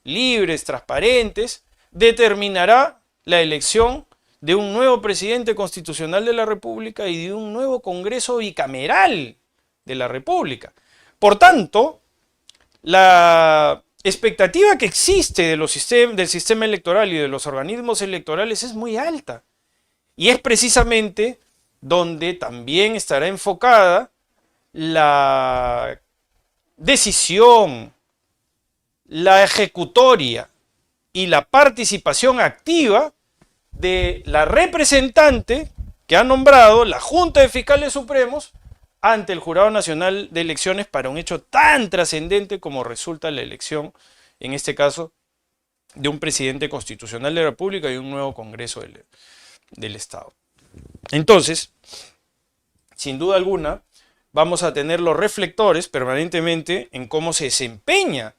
libres, transparentes, determinará la elección de un nuevo presidente constitucional de la República y de un nuevo Congreso bicameral de la República. Por tanto, la expectativa que existe del sistema electoral y de los organismos electorales es muy alta. Y es precisamente donde también estará enfocada la decisión, la ejecutoria y la participación activa de la representante que ha nombrado la Junta de Fiscales Supremos ante el Jurado Nacional de Elecciones para un hecho tan trascendente como resulta la elección, en este caso, de un presidente constitucional de la República y un nuevo Congreso del Estado. Entonces, sin duda alguna, vamos a tener los reflectores permanentemente en cómo se desempeña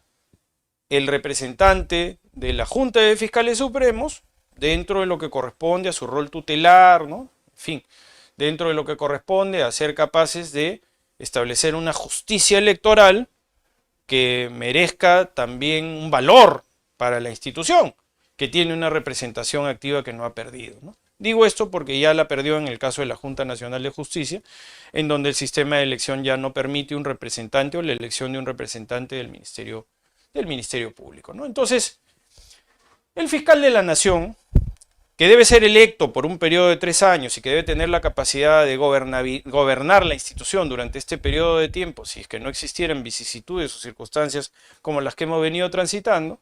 el representante de la Junta de Fiscales Supremos dentro de lo que corresponde a su rol tutelar, ¿no? En fin, dentro de lo que corresponde a ser capaces de establecer una justicia electoral que merezca también un valor para la institución, que tiene una representación activa que no ha perdido, ¿no? Digo esto porque ya la perdió en el caso de la Junta Nacional de Justicia, en donde el sistema de elección ya no permite un representante o la elección de un representante del Ministerio Público, ¿no? Entonces, el fiscal de la Nación, que debe ser electo por un periodo de 3 años y que debe tener la capacidad de gobernar la institución durante este periodo de tiempo, si es que no existieran vicisitudes o circunstancias como las que hemos venido transitando,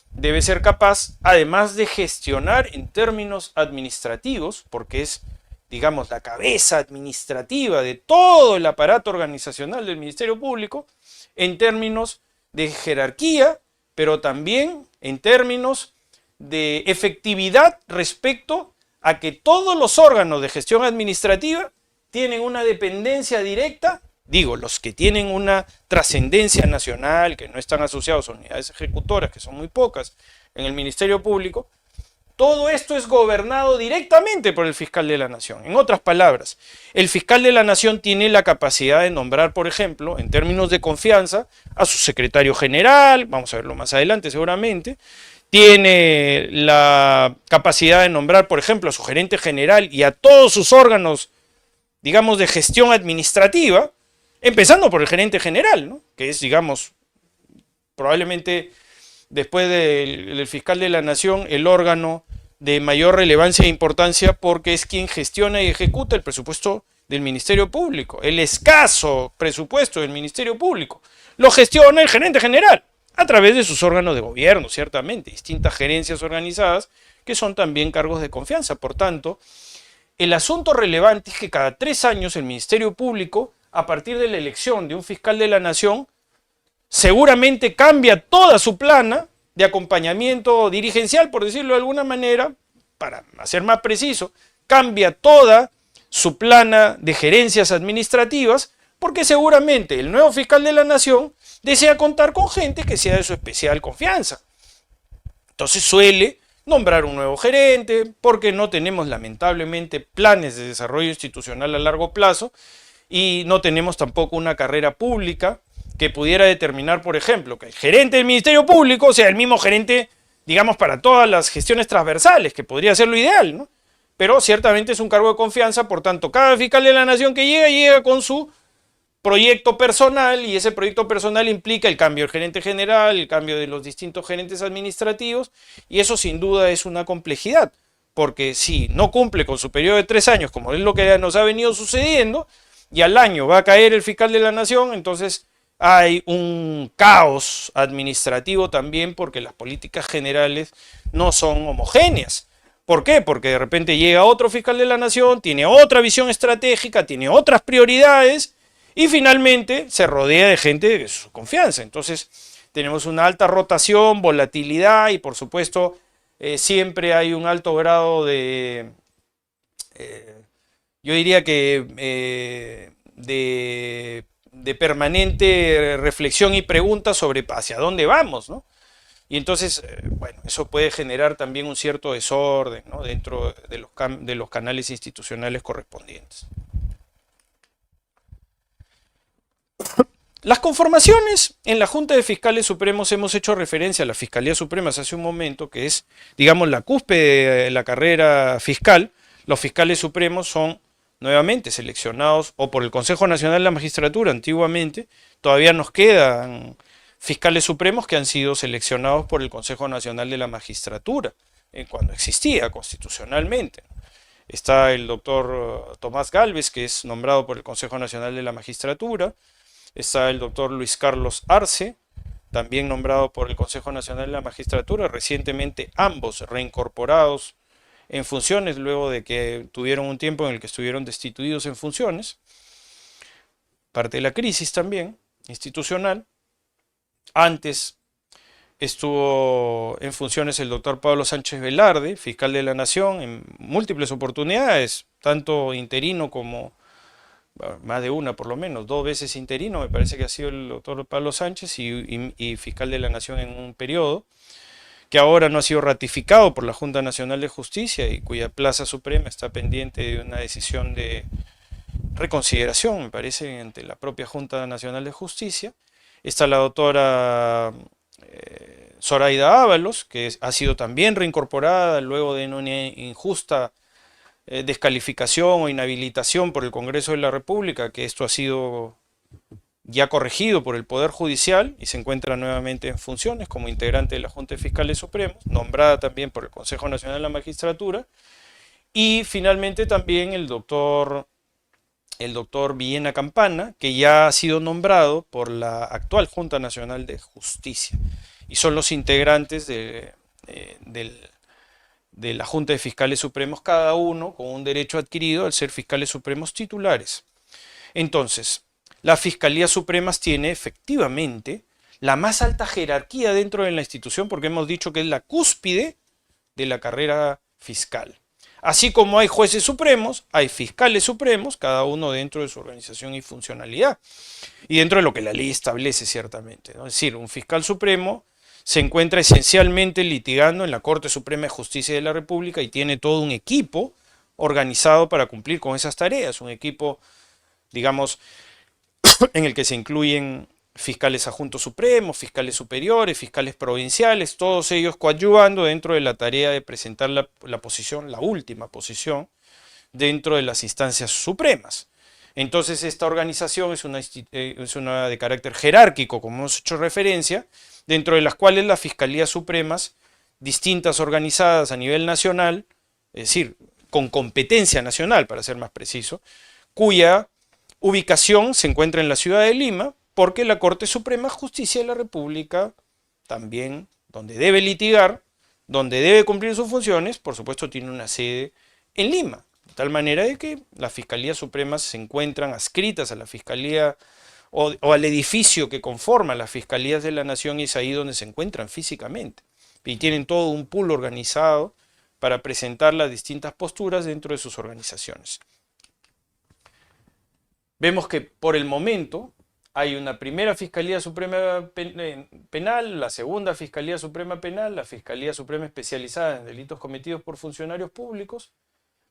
debe ser capaz, además de gestionar en términos administrativos, porque es, digamos, la cabeza administrativa de todo el aparato organizacional del Ministerio Público, en términos de jerarquía, pero también en términos de efectividad respecto a que todos los órganos de gestión administrativa tienen una dependencia directa, digo, los que tienen una trascendencia nacional, que no están asociados a unidades ejecutoras, que son muy pocas en el Ministerio Público, todo esto es gobernado directamente por el fiscal de la Nación. En otras palabras, el fiscal de la Nación tiene la capacidad de nombrar, por ejemplo, en términos de confianza, a su secretario general, vamos a verlo más adelante seguramente, tiene la capacidad de nombrar, por ejemplo, a su gerente general y a todos sus órganos, digamos, de gestión administrativa, empezando por el gerente general, ¿no? Que es, digamos, probablemente después del fiscal de la Nación, el órgano de mayor relevancia e importancia porque es quien gestiona y ejecuta el presupuesto del Ministerio Público. El escaso presupuesto del Ministerio Público lo gestiona el gerente general a través de sus órganos de gobierno, ciertamente, distintas gerencias organizadas que son también cargos de confianza. Por tanto, el asunto relevante es que cada 3 años el Ministerio Público, a partir de la elección de un fiscal de la Nación, seguramente cambia toda su plana de acompañamiento dirigencial, por decirlo de alguna manera, para ser más preciso, cambia toda su plana de gerencias administrativas, porque seguramente el nuevo fiscal de la Nación desea contar con gente que sea de su especial confianza. Entonces suele nombrar un nuevo gerente, porque no tenemos lamentablemente planes de desarrollo institucional a largo plazo y no tenemos tampoco una carrera pública que pudiera determinar, por ejemplo, que el gerente del Ministerio Público sea el mismo gerente, digamos, para todas las gestiones transversales, que podría ser lo ideal, ¿no? Pero ciertamente es un cargo de confianza, por tanto, cada fiscal de la Nación que llega con su proyecto personal, y ese proyecto personal implica el cambio del gerente general, el cambio de los distintos gerentes administrativos, y eso sin duda es una complejidad, porque si no cumple con su periodo de 3 años, como es lo que nos ha venido sucediendo, y al año va a caer el fiscal de la Nación, entonces hay un caos administrativo también, porque las políticas generales no son homogéneas. ¿Por qué? Porque de repente llega otro fiscal de la Nación, tiene otra visión estratégica, tiene otras prioridades, y finalmente se rodea de gente de su confianza. Entonces tenemos una alta rotación, volatilidad y por supuesto siempre hay un alto grado de, yo diría que de permanente reflexión y pregunta sobre hacia dónde vamos, ¿no? Y entonces, bueno, eso puede generar también un cierto desorden, ¿no?, dentro de los canales institucionales correspondientes. Las conformaciones en la Junta de Fiscales Supremos, hemos hecho referencia a la Fiscalía Suprema hace un momento, que es, digamos, la cúspide de la carrera fiscal. Los fiscales supremos son nuevamente seleccionados o por el Consejo Nacional de la Magistratura antiguamente. Todavía nos quedan fiscales supremos que han sido seleccionados por el Consejo Nacional de la Magistratura, cuando existía constitucionalmente. Está el doctor Tomás Gálvez, que es nombrado por el Consejo Nacional de la Magistratura. Está el doctor Luis Carlos Arce, también nombrado por el Consejo Nacional de la Magistratura, recientemente ambos reincorporados en funciones, luego de que tuvieron un tiempo en el que estuvieron destituidos en funciones, parte de la crisis también, institucional. Antes estuvo en funciones el doctor Pablo Sánchez Velarde, fiscal de la Nación, en múltiples oportunidades, tanto interino como, más de una por lo menos, 2 veces interino, me parece que ha sido el doctor Pablo Sánchez, y fiscal de la Nación en un periodo, que ahora no ha sido ratificado por la Junta Nacional de Justicia y cuya plaza suprema está pendiente de una decisión de reconsideración, me parece, ante la propia Junta Nacional de Justicia. Está la doctora Zoraida Ábalos, que ha sido también reincorporada luego de una injusta descalificación o inhabilitación por el Congreso de la República, que esto ha sido ya corregido por el Poder Judicial y se encuentra nuevamente en funciones como integrante de la Junta de Fiscales Supremos, nombrada también por el Consejo Nacional de la Magistratura. Y finalmente también el doctor Villena Campana, que ya ha sido nombrado por la actual Junta Nacional de Justicia. Y son los integrantes de la Junta de Fiscales Supremos, cada uno con un derecho adquirido al ser fiscales supremos titulares. Entonces, la Fiscalía Suprema tiene efectivamente la más alta jerarquía dentro de la institución, porque hemos dicho que es la cúspide de la carrera fiscal. Así como hay jueces supremos, hay fiscales supremos, cada uno dentro de su organización y funcionalidad, y dentro de lo que la ley establece ciertamente, ¿no? Es decir, un fiscal supremo se encuentra esencialmente litigando en la Corte Suprema de Justicia de la República y tiene todo un equipo organizado para cumplir con esas tareas, un equipo, digamos, en el que se incluyen fiscales adjuntos supremos, fiscales superiores, fiscales provinciales, todos ellos coadyuvando dentro de la tarea de presentar la posición, la última posición, dentro de las instancias supremas. Entonces esta organización es una de carácter jerárquico, como hemos hecho referencia, dentro de las cuales las fiscalías supremas, distintas organizadas a nivel nacional, es decir, con competencia nacional, para ser más preciso, cuya ubicación se encuentra en la ciudad de Lima, porque la Corte Suprema de Justicia de la República también, donde debe litigar, donde debe cumplir sus funciones, por supuesto tiene una sede en Lima, de tal manera de que las Fiscalías Supremas se encuentran adscritas a la Fiscalía o al edificio que conforma las Fiscalías de la Nación, y es ahí donde se encuentran físicamente. Y tienen todo un pool organizado para presentar las distintas posturas dentro de sus organizaciones. Vemos que por el momento hay una primera Fiscalía Suprema Penal, la segunda Fiscalía Suprema Penal, la Fiscalía Suprema Especializada en Delitos Cometidos por Funcionarios Públicos,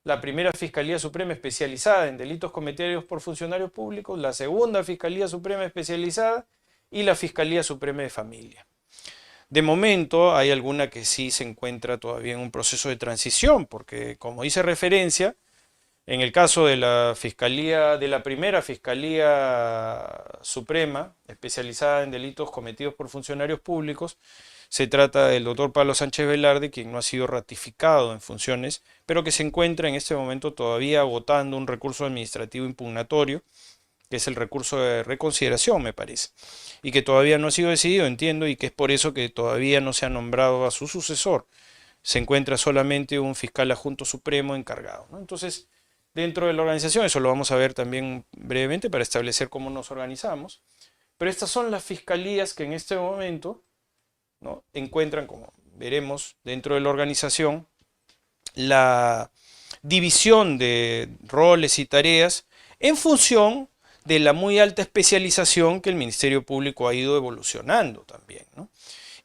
la primera Fiscalía Suprema Especializada en Delitos Cometidos por Funcionarios Públicos, la segunda Fiscalía Suprema Especializada y la Fiscalía Suprema de Familia. De momento hay alguna que sí se encuentra todavía en un proceso de transición, porque como hice referencia, en el caso de la primera Fiscalía Suprema, especializada en delitos cometidos por funcionarios públicos, se trata del doctor Pablo Sánchez Velarde, quien no ha sido ratificado en funciones, pero que se encuentra en este momento todavía agotando un recurso administrativo impugnatorio, que es el recurso de reconsideración, me parece, y que todavía no ha sido decidido, entiendo, y que es por eso que todavía no se ha nombrado a su sucesor. Se encuentra solamente un fiscal adjunto supremo encargado, ¿no? Entonces, dentro de la organización, eso lo vamos a ver también brevemente para establecer cómo nos organizamos, pero estas son las fiscalías que en este momento, ¿no?, encuentran, como veremos, dentro de la organización, la división de roles y tareas en función de la muy alta especialización que el Ministerio Público ha ido evolucionando también, ¿no?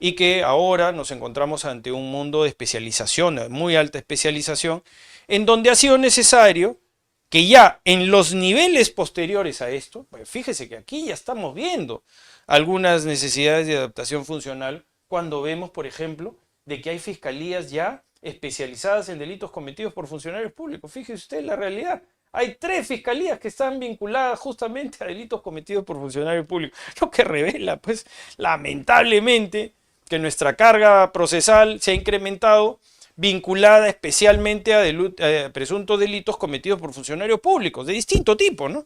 y que ahora nos encontramos ante un mundo de especialización, de muy alta especialización, en donde ha sido necesario que ya en los niveles posteriores a esto, pues fíjese que aquí ya estamos viendo algunas necesidades de adaptación funcional cuando vemos, por ejemplo, de que hay fiscalías ya especializadas en delitos cometidos por funcionarios públicos. Fíjese usted la realidad. Hay 3 fiscalías que están vinculadas justamente a delitos cometidos por funcionarios públicos, lo que revela, pues, lamentablemente, que nuestra carga procesal se ha incrementado vinculada especialmente a presuntos delitos cometidos por funcionarios públicos, de distinto tipo, ¿no?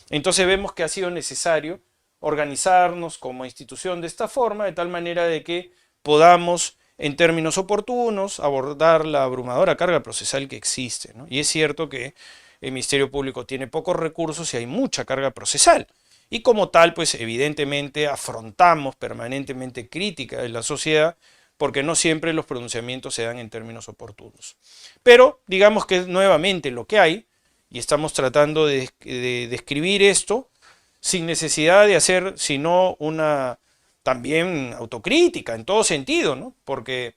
Entonces vemos que ha sido necesario organizarnos como institución de esta forma, de tal manera de que podamos, en términos oportunos, abordar la abrumadora carga procesal que existe, ¿no? Y es cierto que el Ministerio Público tiene pocos recursos y hay mucha carga procesal. Y como tal, pues evidentemente afrontamos permanentemente crítica de la sociedad porque no siempre los pronunciamientos se dan en términos oportunos. Pero digamos que es nuevamente lo que hay y estamos tratando de describir esto sin necesidad de hacer sino una también autocrítica en todo sentido, ¿no? Porque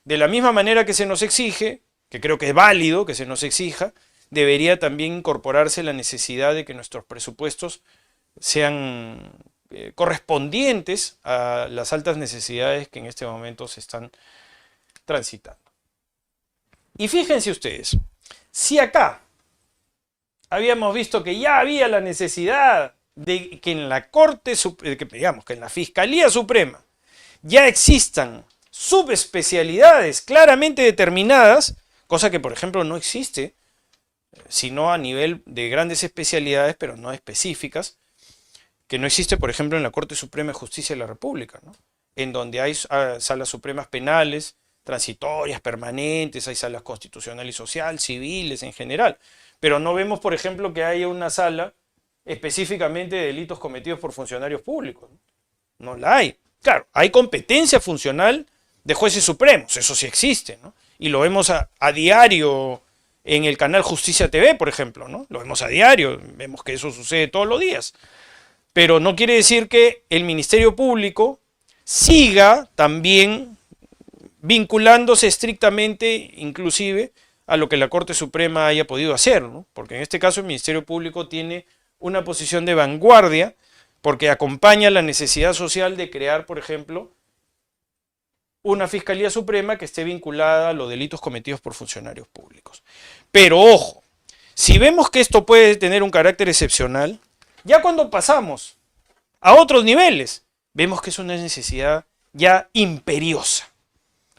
de la misma manera que se nos exige, que creo que es válido que se nos exija, debería también incorporarse la necesidad de que nuestros presupuestos sean correspondientes a las altas necesidades que en este momento se están transitando. Y fíjense ustedes, si acá habíamos visto que ya había la necesidad de que en la Corte, digamos que en la Fiscalía Suprema ya existan subespecialidades claramente determinadas, cosa que por ejemplo no existe, sino a nivel de grandes especialidades, pero no específicas, que no existe, por ejemplo, en la Corte Suprema de Justicia de la República, ¿no? En donde hay salas supremas penales, transitorias, permanentes, hay salas constitucional y social, civiles en general, pero no vemos, por ejemplo, que haya una sala específicamente de delitos cometidos por funcionarios públicos. No la hay. Claro, hay competencia funcional de jueces supremos, eso sí existe, ¿no? Y lo vemos a diario en el canal Justicia TV, por ejemplo, ¿no? Lo vemos a diario, vemos que eso sucede todos los días. Pero no quiere decir que el Ministerio Público siga también vinculándose estrictamente, inclusive, a lo que la Corte Suprema haya podido hacer, ¿no? Porque en este caso el Ministerio Público tiene una posición de vanguardia porque acompaña la necesidad social de crear, por ejemplo, una Fiscalía Suprema que esté vinculada a los delitos cometidos por funcionarios públicos. Pero ojo, si vemos que esto puede tener un carácter excepcional, ya cuando pasamos a otros niveles, vemos que es una necesidad ya imperiosa,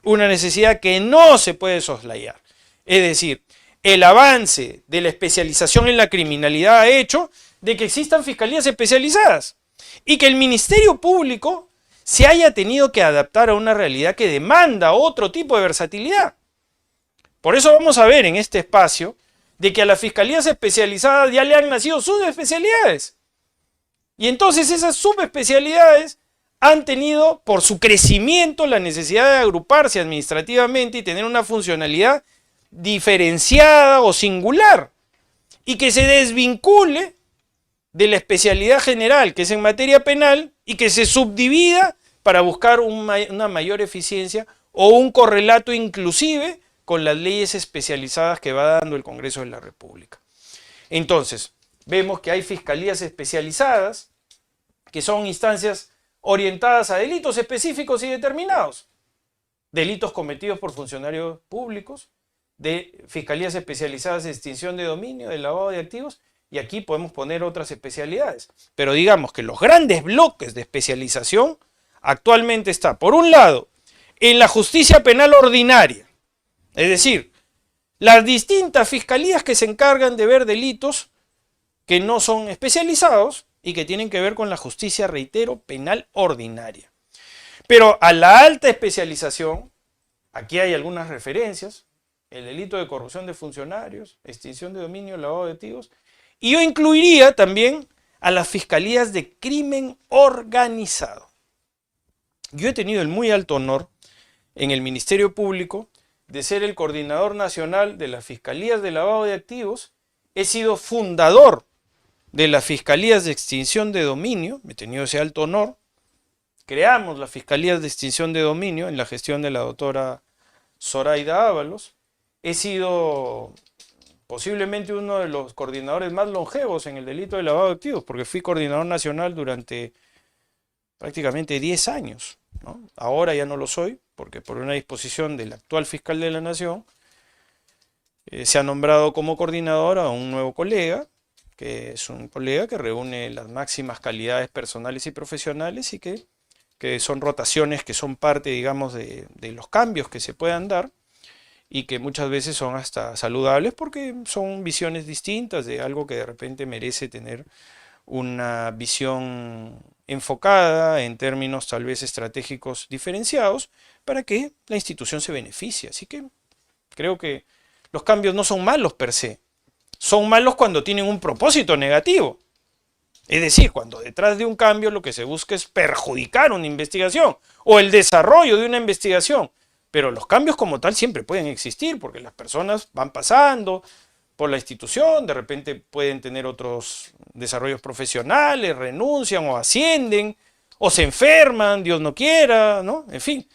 una necesidad que no se puede soslayar. Es decir, el avance de la especialización en la criminalidad ha hecho de que existan fiscalías especializadas y que el Ministerio Público se haya tenido que adaptar a una realidad que demanda otro tipo de versatilidad. Por eso vamos a ver en este espacio de que a las fiscalías especializadas ya le han nacido subespecialidades. Y entonces esas subespecialidades han tenido por su crecimiento la necesidad de agruparse administrativamente y tener una funcionalidad diferenciada o singular y que se desvincule de la especialidad general que es en materia penal y que se subdivida para buscar una mayor eficiencia o un correlato inclusive con las leyes especializadas que va dando el Congreso de la República. Entonces, vemos que hay fiscalías especializadas que son instancias orientadas a delitos específicos y determinados, delitos cometidos por funcionarios públicos, de fiscalías especializadas de extinción de dominio, de lavado de activos, y aquí podemos poner otras especialidades. Pero digamos que los grandes bloques de especialización actualmente está, por un lado, en la justicia penal ordinaria, es decir, las distintas fiscalías que se encargan de ver delitos que no son especializados y que tienen que ver con la justicia, reitero, penal ordinaria. Pero a la alta especialización, aquí hay algunas referencias, el delito de corrupción de funcionarios, extinción de dominio, lavado de activos, y yo incluiría también a las fiscalías de crimen organizado. Yo he tenido el muy alto honor en el Ministerio Público de ser el coordinador nacional de las fiscalías de lavado de activos, he sido fundador de las fiscalías de extinción de dominio, he tenido ese alto honor, creamos la Fiscalía de Extinción de Dominio en la gestión de la doctora Zoraida Ábalos. He sido posiblemente uno de los coordinadores más longevos en el delito de lavado de activos, porque fui coordinador nacional durante prácticamente 10 años, ¿no? Ahora ya no lo soy, porque por una disposición del actual fiscal de la Nación, se ha nombrado como coordinador a un nuevo colega, que es un colega que reúne las máximas calidades personales y profesionales y que son rotaciones que son parte, digamos, de los cambios que se puedan dar y que muchas veces son hasta saludables porque son visiones distintas de algo que de repente merece tener una visión enfocada en términos tal vez estratégicos diferenciados para que la institución se beneficie. Así que creo que los cambios no son malos per se, son malos cuando tienen un propósito negativo. Es decir, cuando detrás de un cambio lo que se busca es perjudicar una investigación o el desarrollo de una investigación. Pero los cambios como tal siempre pueden existir porque las personas van pasando por la institución, de repente pueden tener otros desarrollos profesionales, renuncian o ascienden, o se enferman, Dios no quiera, ¿no? En fin,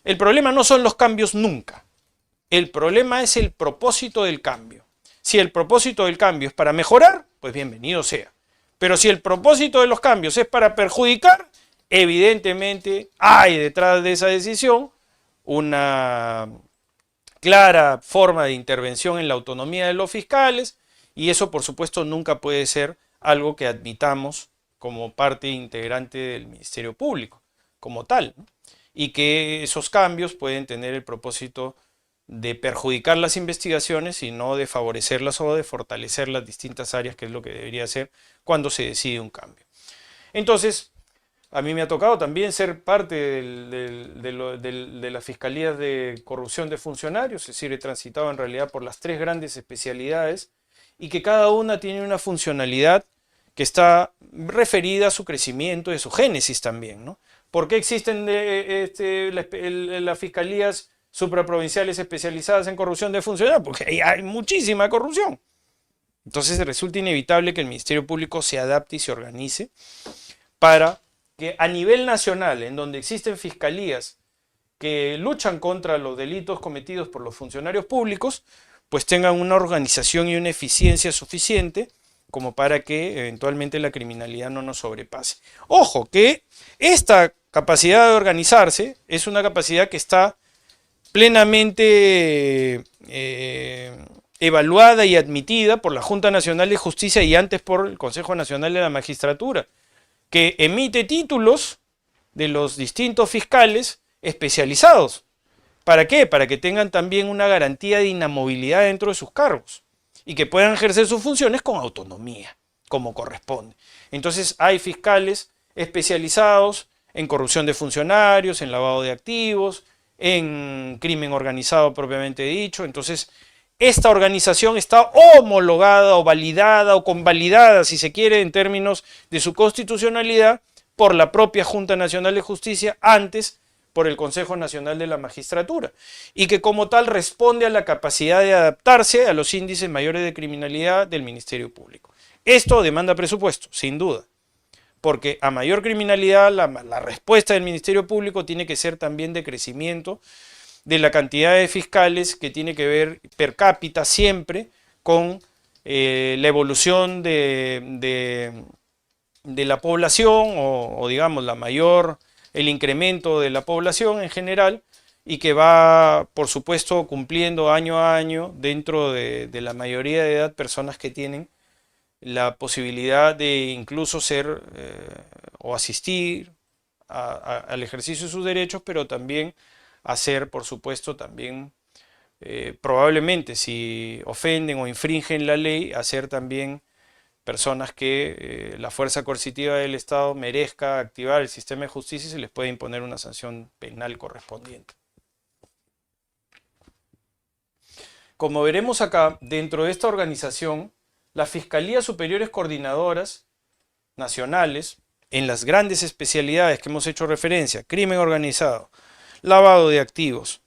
el problema no son los cambios nunca. El problema es el propósito del cambio. Si el propósito del cambio es para mejorar, pues bienvenido sea. Pero si el propósito de los cambios es para perjudicar, evidentemente hay detrás de esa decisión una clara forma de intervención en la autonomía de los fiscales y eso por supuesto nunca puede ser algo que admitamos como parte integrante del Ministerio Público, como tal, ¿no? Y que esos cambios pueden tener el propósito de perjudicar las investigaciones y no de favorecerlas o de fortalecer las distintas áreas, que es lo que debería hacer cuando se decide un cambio. Entonces, a mí me ha tocado también ser parte de las fiscalías de corrupción de funcionarios, es decir, he transitado en realidad por las 3 grandes especialidades y que cada una tiene una funcionalidad que está referida a su crecimiento y a su génesis también, ¿no? ¿Por qué existen las fiscalías supraprovinciales especializadas en corrupción de funcionarios? Porque ahí hay muchísima corrupción. Entonces resulta inevitable que el Ministerio Público se adapte y se organice para que a nivel nacional, en donde existen fiscalías que luchan contra los delitos cometidos por los funcionarios públicos, pues tengan una organización y una eficiencia suficiente como para que eventualmente la criminalidad no nos sobrepase. Ojo, que esta capacidad de organizarse es una capacidad que está plenamente evaluada y admitida por la Junta Nacional de Justicia y antes por el Consejo Nacional de la Magistratura, que emite títulos de los distintos fiscales especializados. ¿Para qué? Para que tengan también una garantía de inamovilidad dentro de sus cargos y que puedan ejercer sus funciones con autonomía, como corresponde. Entonces hay fiscales especializados en corrupción de funcionarios, en lavado de activos, en crimen organizado propiamente dicho. Entonces, esta organización está homologada o validada o convalidada, si se quiere, en términos de su constitucionalidad por la propia Junta Nacional de Justicia, antes por el Consejo Nacional de la Magistratura, y que como tal responde a la capacidad de adaptarse a los índices mayores de criminalidad del Ministerio Público. Esto demanda presupuesto, sin duda, porque a mayor criminalidad la respuesta del Ministerio Público tiene que ser también de crecimiento de la cantidad de fiscales, que tiene que ver per cápita siempre con la evolución de la población o digamos el incremento de la población en general y que va por supuesto cumpliendo año a año dentro de la mayoría de edad personas que tienen la posibilidad de incluso ser o asistir al ejercicio de sus derechos, pero también hacer, por supuesto, también probablemente si ofenden o infringen la ley, hacer también personas que la fuerza coercitiva del Estado merezca activar el sistema de justicia y se les puede imponer una sanción penal correspondiente. Como veremos acá, dentro de esta organización, las Fiscalías Superiores Coordinadoras Nacionales, en las grandes especialidades que hemos hecho referencia, crimen organizado, lavado de activos,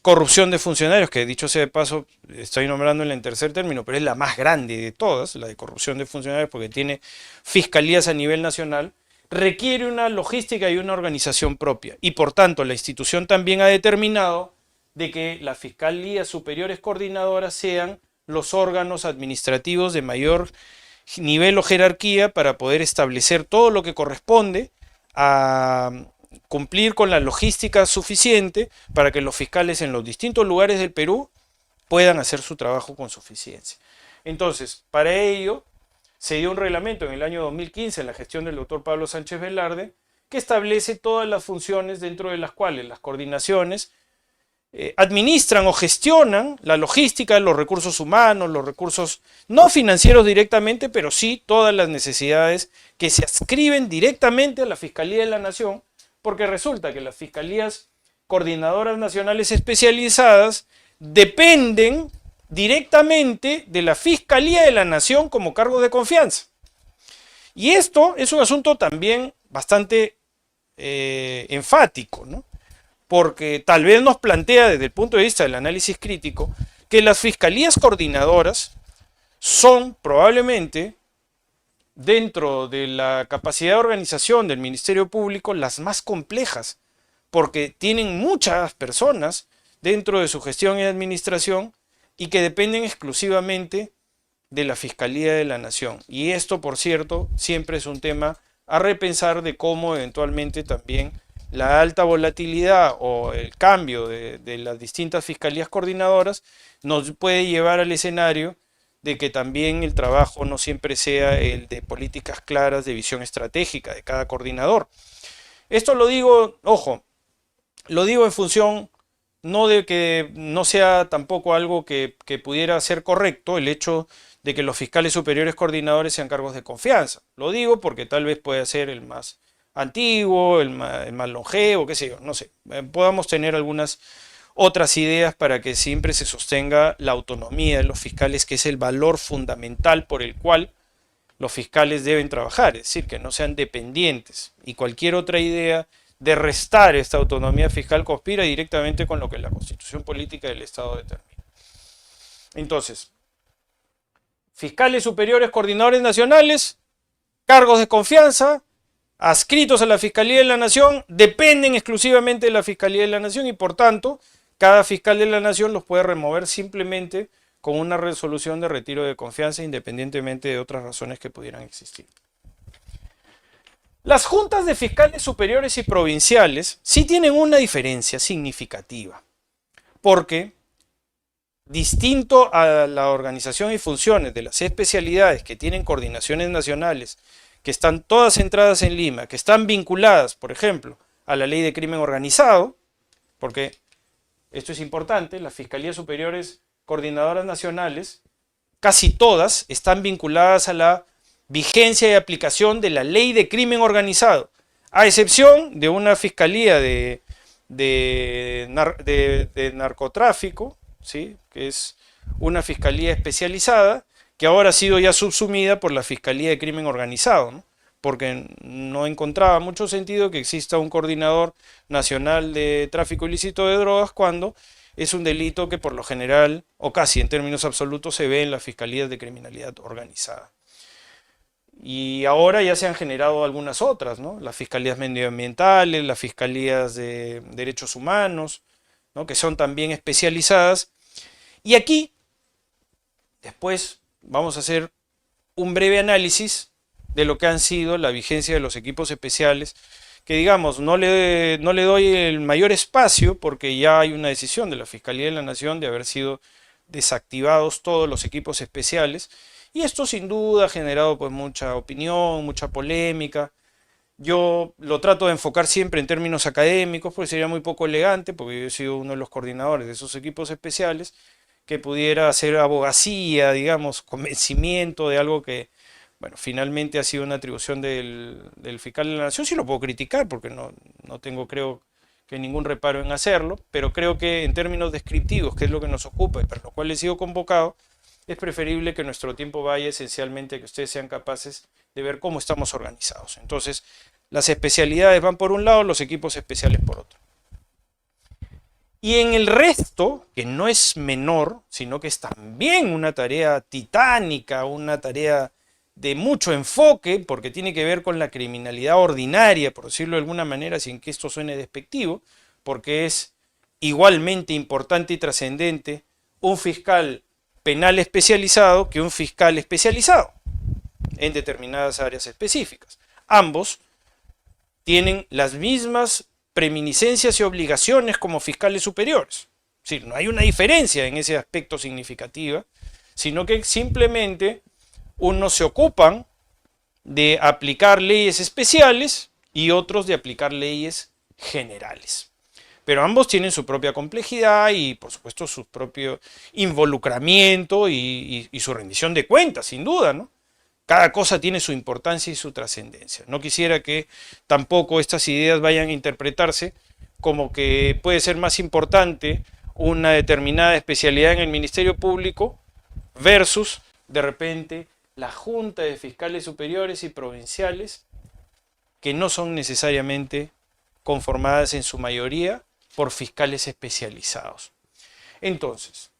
corrupción de funcionarios, que dicho sea de paso, estoy nombrándola en tercer término, pero es la más grande de todas, la de corrupción de funcionarios, porque tiene fiscalías a nivel nacional, requiere una logística y una organización propia. Y por tanto, la institución también ha determinado de que las fiscalías superiores coordinadoras sean los órganos administrativos de mayor nivel o jerarquía para poder establecer todo lo que corresponde a cumplir con la logística suficiente para que los fiscales en los distintos lugares del Perú puedan hacer su trabajo con suficiencia. Entonces, para ello, se dio un reglamento en el año 2015 en la gestión del doctor Pablo Sánchez Velarde que establece todas las funciones dentro de las cuales las coordinaciones administran o gestionan la logística, los recursos humanos, los recursos no financieros directamente, pero sí todas las necesidades que se adscriben directamente a la Fiscalía de la Nación, porque resulta que las fiscalías coordinadoras nacionales especializadas dependen directamente de la Fiscalía de la Nación como cargo de confianza. Y esto es un asunto también bastante enfático, ¿no? Porque tal vez nos plantea desde el punto de vista del análisis crítico que las fiscalías coordinadoras son probablemente, dentro de la capacidad de organización del Ministerio Público, las más complejas, porque tienen muchas personas dentro de su gestión y administración y que dependen exclusivamente de la Fiscalía de la Nación. Y esto, por cierto, siempre es un tema a repensar de cómo eventualmente también la alta volatilidad o el cambio de las distintas fiscalías coordinadoras nos puede llevar al escenario de que también el trabajo no siempre sea el de políticas claras de visión estratégica de cada coordinador. Esto lo digo, ojo, lo digo en función no de que no sea tampoco algo que pudiera ser correcto el hecho de que los fiscales superiores coordinadores sean cargos de confianza. Lo digo porque tal vez pueda ser el más antiguo, el más longevo, qué sé yo, no sé. Podamos tener algunas otras ideas para que siempre se sostenga la autonomía de los fiscales, que es el valor fundamental por el cual los fiscales deben trabajar, es decir, que no sean dependientes. Y cualquier otra idea de restar esta autonomía fiscal conspira directamente con lo que la Constitución Política del Estado determina. Entonces, fiscales superiores coordinadores nacionales, cargos de confianza, adscritos a la Fiscalía de la Nación, dependen exclusivamente de la Fiscalía de la Nación y por tanto, cada fiscal de la Nación los puede remover simplemente con una resolución de retiro de confianza independientemente de otras razones que pudieran existir. Las juntas de fiscales superiores y provinciales sí tienen una diferencia significativa, porque distinto a la organización y funciones de las especialidades que tienen coordinaciones nacionales, que están todas centradas en Lima, que están vinculadas, por ejemplo, a la ley de crimen organizado, porque esto es importante, las fiscalías superiores coordinadoras nacionales, casi todas están vinculadas a la vigencia y aplicación de la ley de crimen organizado, a excepción de una fiscalía de narcotráfico, ¿sí? Que es una fiscalía especializada, que ahora ha sido ya subsumida por la Fiscalía de Crimen Organizado, ¿no? Porque no encontraba mucho sentido que exista un coordinador nacional de tráfico ilícito de drogas cuando es un delito que por lo general, o casi en términos absolutos, se ve en las fiscalías de criminalidad organizada. Y ahora ya se han generado algunas otras, ¿no? Las fiscalías medioambientales, las fiscalías de derechos humanos, ¿no? Que son también especializadas. Y aquí, después, vamos a hacer un breve análisis de lo que han sido la vigencia de los equipos especiales, que digamos, no le doy el mayor espacio porque ya hay una decisión de la Fiscalía de la Nación de haber sido desactivados todos los equipos especiales, y esto sin duda ha generado pues mucha opinión, mucha polémica. Yo lo trato de enfocar siempre en términos académicos porque sería muy poco elegante, porque yo he sido uno de los coordinadores de esos equipos especiales, que pudiera hacer abogacía, digamos, convencimiento de algo que, bueno, finalmente ha sido una atribución del fiscal de la Nación. Sí lo puedo criticar porque no tengo, creo, que ningún reparo en hacerlo, pero creo que en términos descriptivos, que es lo que nos ocupa y para lo cual he sido convocado, es preferible que nuestro tiempo vaya esencialmente a que ustedes sean capaces de ver cómo estamos organizados. Entonces, las especialidades van por un lado, los equipos especiales por otro. Y en el resto, que no es menor, sino que es también una tarea titánica, una tarea de mucho enfoque, porque tiene que ver con la criminalidad ordinaria, por decirlo de alguna manera, sin que esto suene despectivo, porque es igualmente importante y trascendente un fiscal penal especializado que un fiscal especializado en determinadas áreas específicas. Ambos tienen las mismas preeminiscencias y obligaciones como fiscales superiores. Es decir, no hay una diferencia en ese aspecto significativa, sino que simplemente unos se ocupan de aplicar leyes especiales y otros de aplicar leyes generales. Pero ambos tienen su propia complejidad y, por supuesto, su propio involucramiento y su rendición de cuentas, sin duda, ¿no? Cada cosa tiene su importancia y su trascendencia. No quisiera que tampoco estas ideas vayan a interpretarse como que puede ser más importante una determinada especialidad en el Ministerio Público versus, de repente, la Junta de Fiscales Superiores y Provinciales, que no son necesariamente conformadas en su mayoría por fiscales especializados. Entonces,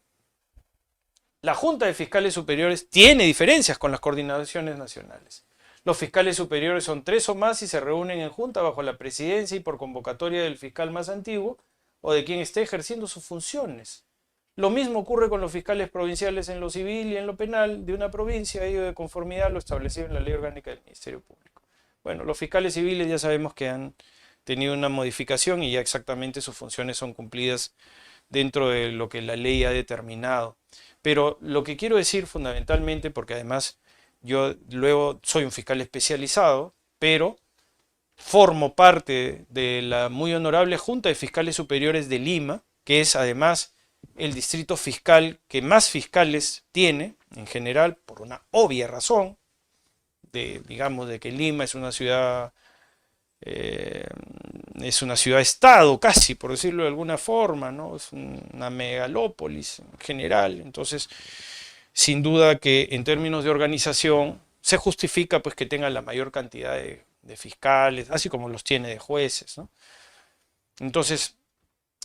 la Junta de Fiscales Superiores tiene diferencias con las coordinaciones nacionales. Los fiscales superiores son 3 o más y se reúnen en junta bajo la presidencia y por convocatoria del fiscal más antiguo o de quien esté ejerciendo sus funciones. Lo mismo ocurre con los fiscales provinciales en lo civil y en lo penal de una provincia, ello de conformidad a lo establecido en la Ley Orgánica del Ministerio Público. Bueno, los fiscales civiles ya sabemos que han tenido una modificación y ya exactamente sus funciones son cumplidas dentro de lo que la ley ha determinado. Pero lo que quiero decir fundamentalmente, porque además yo luego soy un fiscal especializado, pero formo parte de la muy honorable Junta de Fiscales Superiores de Lima, que es además el distrito fiscal que más fiscales tiene, en general, por una obvia razón, digamos, de que Lima es una ciudad estado casi, por decirlo de alguna forma, ¿no? Es una megalópolis en general. Entonces, sin duda que en términos de organización se justifica pues que tenga la mayor cantidad de fiscales, así como los tiene de jueces, ¿no? Entonces,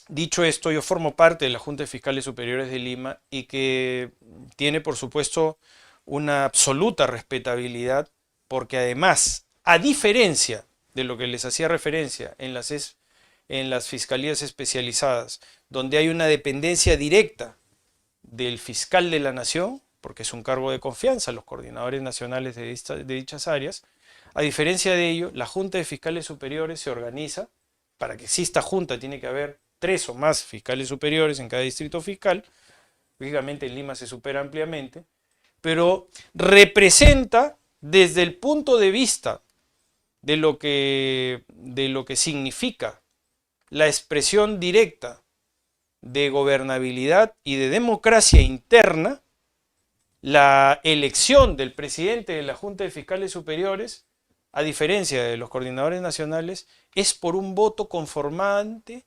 dicho esto, yo formo parte de la Junta de Fiscales Superiores de Lima y que tiene, por supuesto, una absoluta respetabilidad, porque además, a diferencia de lo que les hacía referencia en las fiscalías especializadas, donde hay una dependencia directa del fiscal de la nación, porque es un cargo de confianza, los coordinadores nacionales de dichas áreas, a diferencia de ello, la Junta de Fiscales Superiores se organiza. Para que exista junta tiene que haber 3 o más fiscales superiores en cada distrito fiscal, lógicamente en Lima se supera ampliamente, pero representa desde el punto de vista de lo que significa la expresión directa de gobernabilidad y de democracia interna, la elección del presidente de la Junta de Fiscales Superiores, a diferencia de los coordinadores nacionales, es por un voto conformante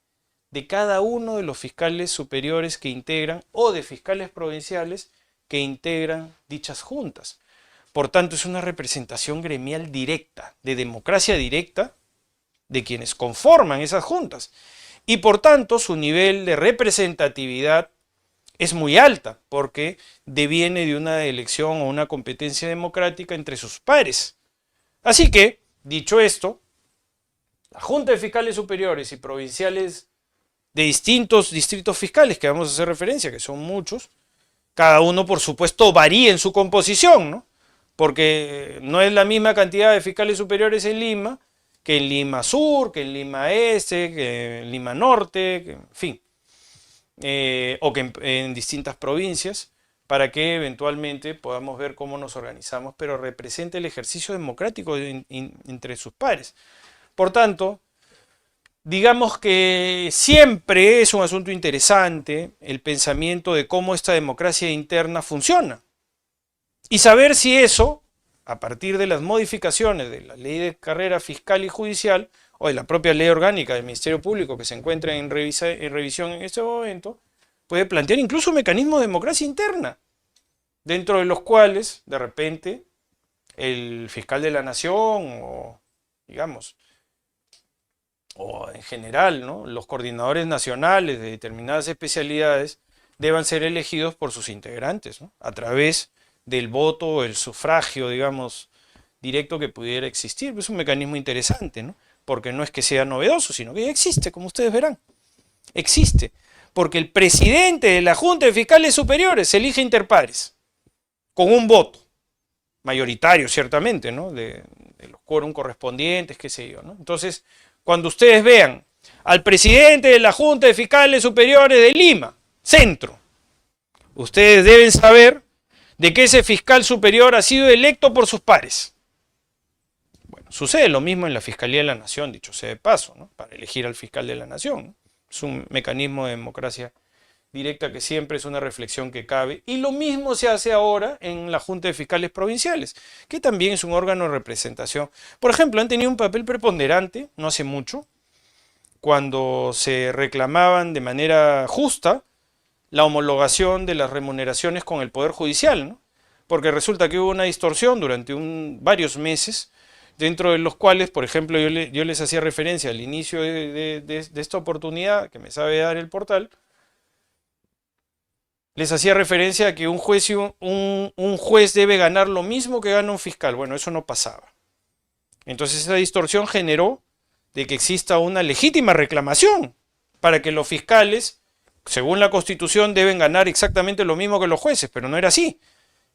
de cada uno de los fiscales superiores que integran o de fiscales provinciales que integran dichas juntas. Por tanto, es una representación gremial directa, de democracia directa, de quienes conforman esas juntas. Y por tanto, su nivel de representatividad es muy alta, porque deviene de una elección o una competencia democrática entre sus pares. Así que, dicho esto, la Junta de Fiscales Superiores y Provinciales de distintos distritos fiscales que vamos a hacer referencia, que son muchos, cada uno por supuesto varía en su composición, ¿no? Porque no es la misma cantidad de fiscales superiores en Lima que en Lima Sur, que en Lima Este, que en Lima Norte, que, en fin, o que en distintas provincias, para que eventualmente podamos ver cómo nos organizamos, pero representa el ejercicio democrático entre sus pares. Por tanto, digamos que siempre es un asunto interesante el pensamiento de cómo esta democracia interna funciona. Y saber si eso, a partir de las modificaciones de la ley de carrera fiscal y judicial, o de la propia ley orgánica del Ministerio Público que se encuentra en revisión en este momento, puede plantear incluso un mecanismo de democracia interna, dentro de los cuales, de repente, el fiscal de la nación, o digamos, o en general, ¿no?, los coordinadores nacionales de determinadas especialidades deban ser elegidos por sus integrantes, ¿no?, a través del voto o el sufragio, digamos, directo que pudiera existir. Es un mecanismo interesante, ¿no? Porque no es que sea novedoso, sino que ya existe, como ustedes verán. Existe. Porque el presidente de la Junta de Fiscales Superiores se elige inter pares, con un voto, mayoritario ciertamente, ¿no? De los quórum correspondientes, qué sé yo, ¿no? Entonces, cuando ustedes vean al presidente de la Junta de Fiscales Superiores de Lima, centro, ustedes deben saber de que ese fiscal superior ha sido electo por sus pares. Bueno, sucede lo mismo en la Fiscalía de la Nación, dicho sea de paso, ¿no? Para elegir al fiscal de la Nación, ¿no? Es un mecanismo de democracia directa que siempre es una reflexión que cabe. Y lo mismo se hace ahora en la Junta de Fiscales Provinciales, que también es un órgano de representación. Por ejemplo, han tenido un papel preponderante, no hace mucho, cuando se reclamaban de manera justa la homologación de las remuneraciones con el Poder Judicial, ¿no? Porque resulta que hubo una distorsión durante varios meses, dentro de los cuales, por ejemplo, yo les hacía referencia al inicio de esta oportunidad que me sabe dar el portal, les hacía referencia a que un juez debe ganar lo mismo que gana un fiscal. Bueno, eso no pasaba. Entonces esa distorsión generó de que exista una legítima reclamación para que los fiscales, según la Constitución, deben ganar exactamente lo mismo que los jueces, pero no era así.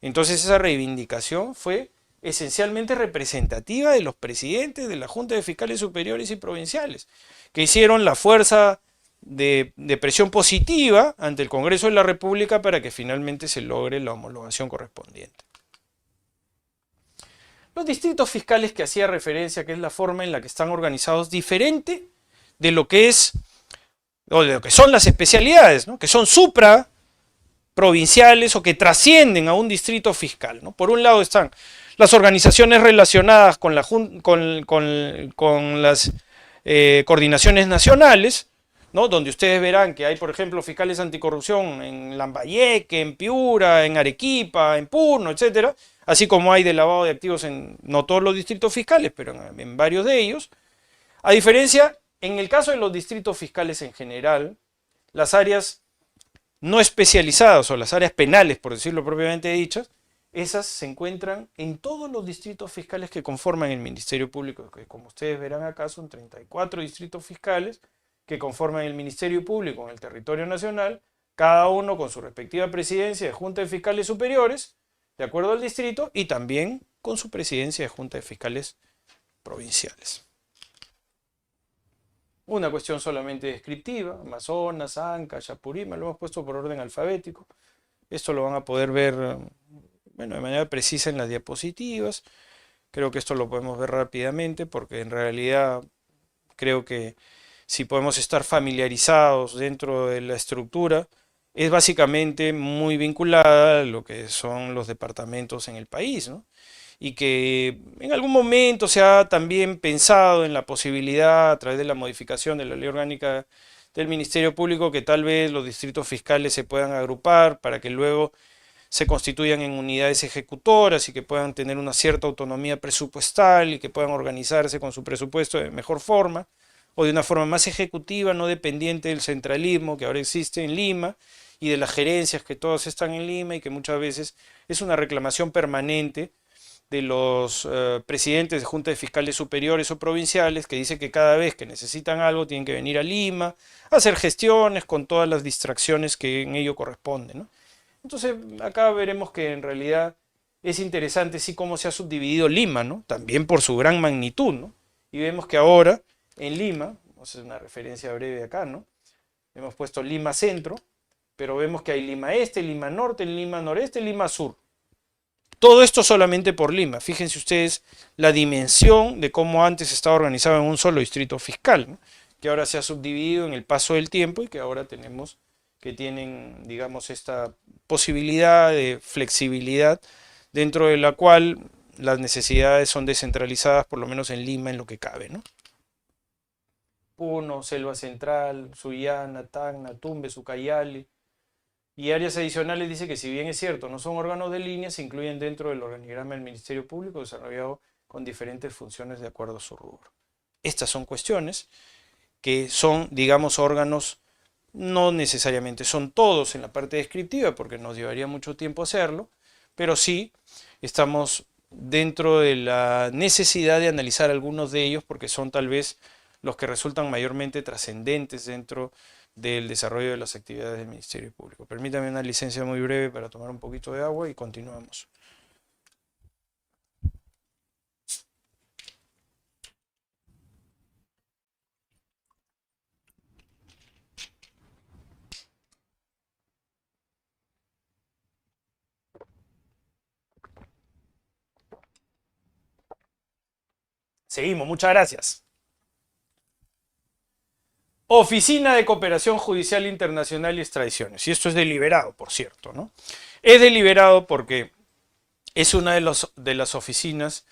Entonces esa reivindicación fue esencialmente representativa de los presidentes de la Junta de Fiscales Superiores y Provinciales, que hicieron la fuerza de presión positiva ante el Congreso de la República para que finalmente se logre la homologación correspondiente. Los distritos fiscales que hacía referencia, que es la forma en la que están organizados, diferente de lo que es, o de lo que son las especialidades, ¿no? Que son supraprovinciales o que trascienden a un distrito fiscal, ¿no? Por un lado están las organizaciones relacionadas con las coordinaciones nacionales, ¿no? Donde ustedes verán que hay, por ejemplo, fiscales anticorrupción en Lambayeque, en Piura, en Arequipa, en Puno, etcétera, así como hay de lavado de activos en no todos los distritos fiscales, pero en varios de ellos. A diferencia, en el caso de los distritos fiscales en general, las áreas no especializadas o las áreas penales, por decirlo propiamente dichas, esas se encuentran en todos los distritos fiscales que conforman el Ministerio Público, que como ustedes verán acá son 34 distritos fiscales que conforman el Ministerio Público en el territorio nacional, cada uno con su respectiva presidencia de Junta de Fiscales Superiores, de acuerdo al distrito, y también con su presidencia de Junta de Fiscales Provinciales. Una cuestión solamente descriptiva: Amazonas, Anca, Chapurima, lo hemos puesto por orden alfabético. Esto lo van a poder ver, bueno, de manera precisa en las diapositivas. Creo que esto lo podemos ver rápidamente porque en realidad creo que si podemos estar familiarizados dentro de la estructura, es básicamente muy vinculada a lo que son los departamentos en el país, ¿no? Y que en algún momento se ha también pensado en la posibilidad, a través de la modificación de la ley orgánica del Ministerio Público, que tal vez los distritos fiscales se puedan agrupar para que luego se constituyan en unidades ejecutoras y que puedan tener una cierta autonomía presupuestal y que puedan organizarse con su presupuesto de mejor forma o de una forma más ejecutiva, no dependiente del centralismo que ahora existe en Lima y de las gerencias que todas están en Lima y que muchas veces es una reclamación permanente de los presidentes de juntas de fiscales superiores o provinciales que dicen que cada vez que necesitan algo tienen que venir a Lima, a hacer gestiones con todas las distracciones que en ello corresponden, ¿no? Entonces acá veremos que en realidad es interesante sí cómo se ha subdividido Lima, ¿no? También por su gran magnitud, ¿no? Y vemos que ahora en Lima, vamos a hacer una referencia breve acá, ¿no? Hemos puesto Lima Centro, pero vemos que hay Lima Este, Lima Norte, Lima Noreste, Lima Sur. Todo esto solamente por Lima. Fíjense ustedes la dimensión de cómo antes estaba organizado en un solo distrito fiscal, ¿no? Que ahora se ha subdividido en el paso del tiempo y que ahora tenemos que tienen, digamos, esta posibilidad de flexibilidad dentro de la cual las necesidades son descentralizadas, por lo menos en Lima, en lo que cabe, ¿no? Puno, Selva Central, Sullana, Tacna, Tumbes, Ucayali. Y áreas adicionales dice que si bien es cierto, no son órganos de línea, se incluyen dentro del organigrama del Ministerio Público desarrollado con diferentes funciones de acuerdo a su rubro. Estas son cuestiones que son, digamos, órganos, no necesariamente son todos en la parte descriptiva porque nos llevaría mucho tiempo hacerlo, pero sí estamos dentro de la necesidad de analizar algunos de ellos porque son tal vez los que resultan mayormente trascendentes dentro del desarrollo de las actividades del Ministerio Público. Permítame una licencia muy breve para tomar un poquito de agua y continuamos. Seguimos, muchas gracias. Oficina de Cooperación Judicial Internacional y Extradiciones. Y esto es deliberado, por cierto, ¿no? Es deliberado porque es una de las oficinas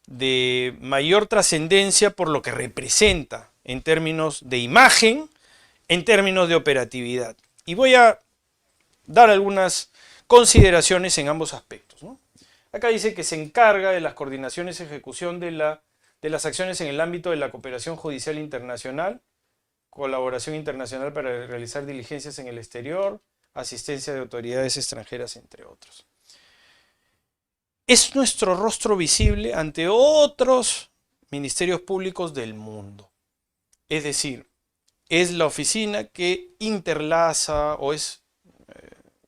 de mayor trascendencia por lo que representa en términos de imagen, en términos de operatividad. Y voy a dar algunas consideraciones en ambos aspectos, ¿no? Acá dice que se encarga de las coordinaciones y ejecución de las acciones en el ámbito de la cooperación judicial internacional, colaboración internacional para realizar diligencias en el exterior, asistencia de autoridades extranjeras, entre otros. Es nuestro rostro visible ante otros ministerios públicos del mundo. Es decir, es la oficina que interlaza o es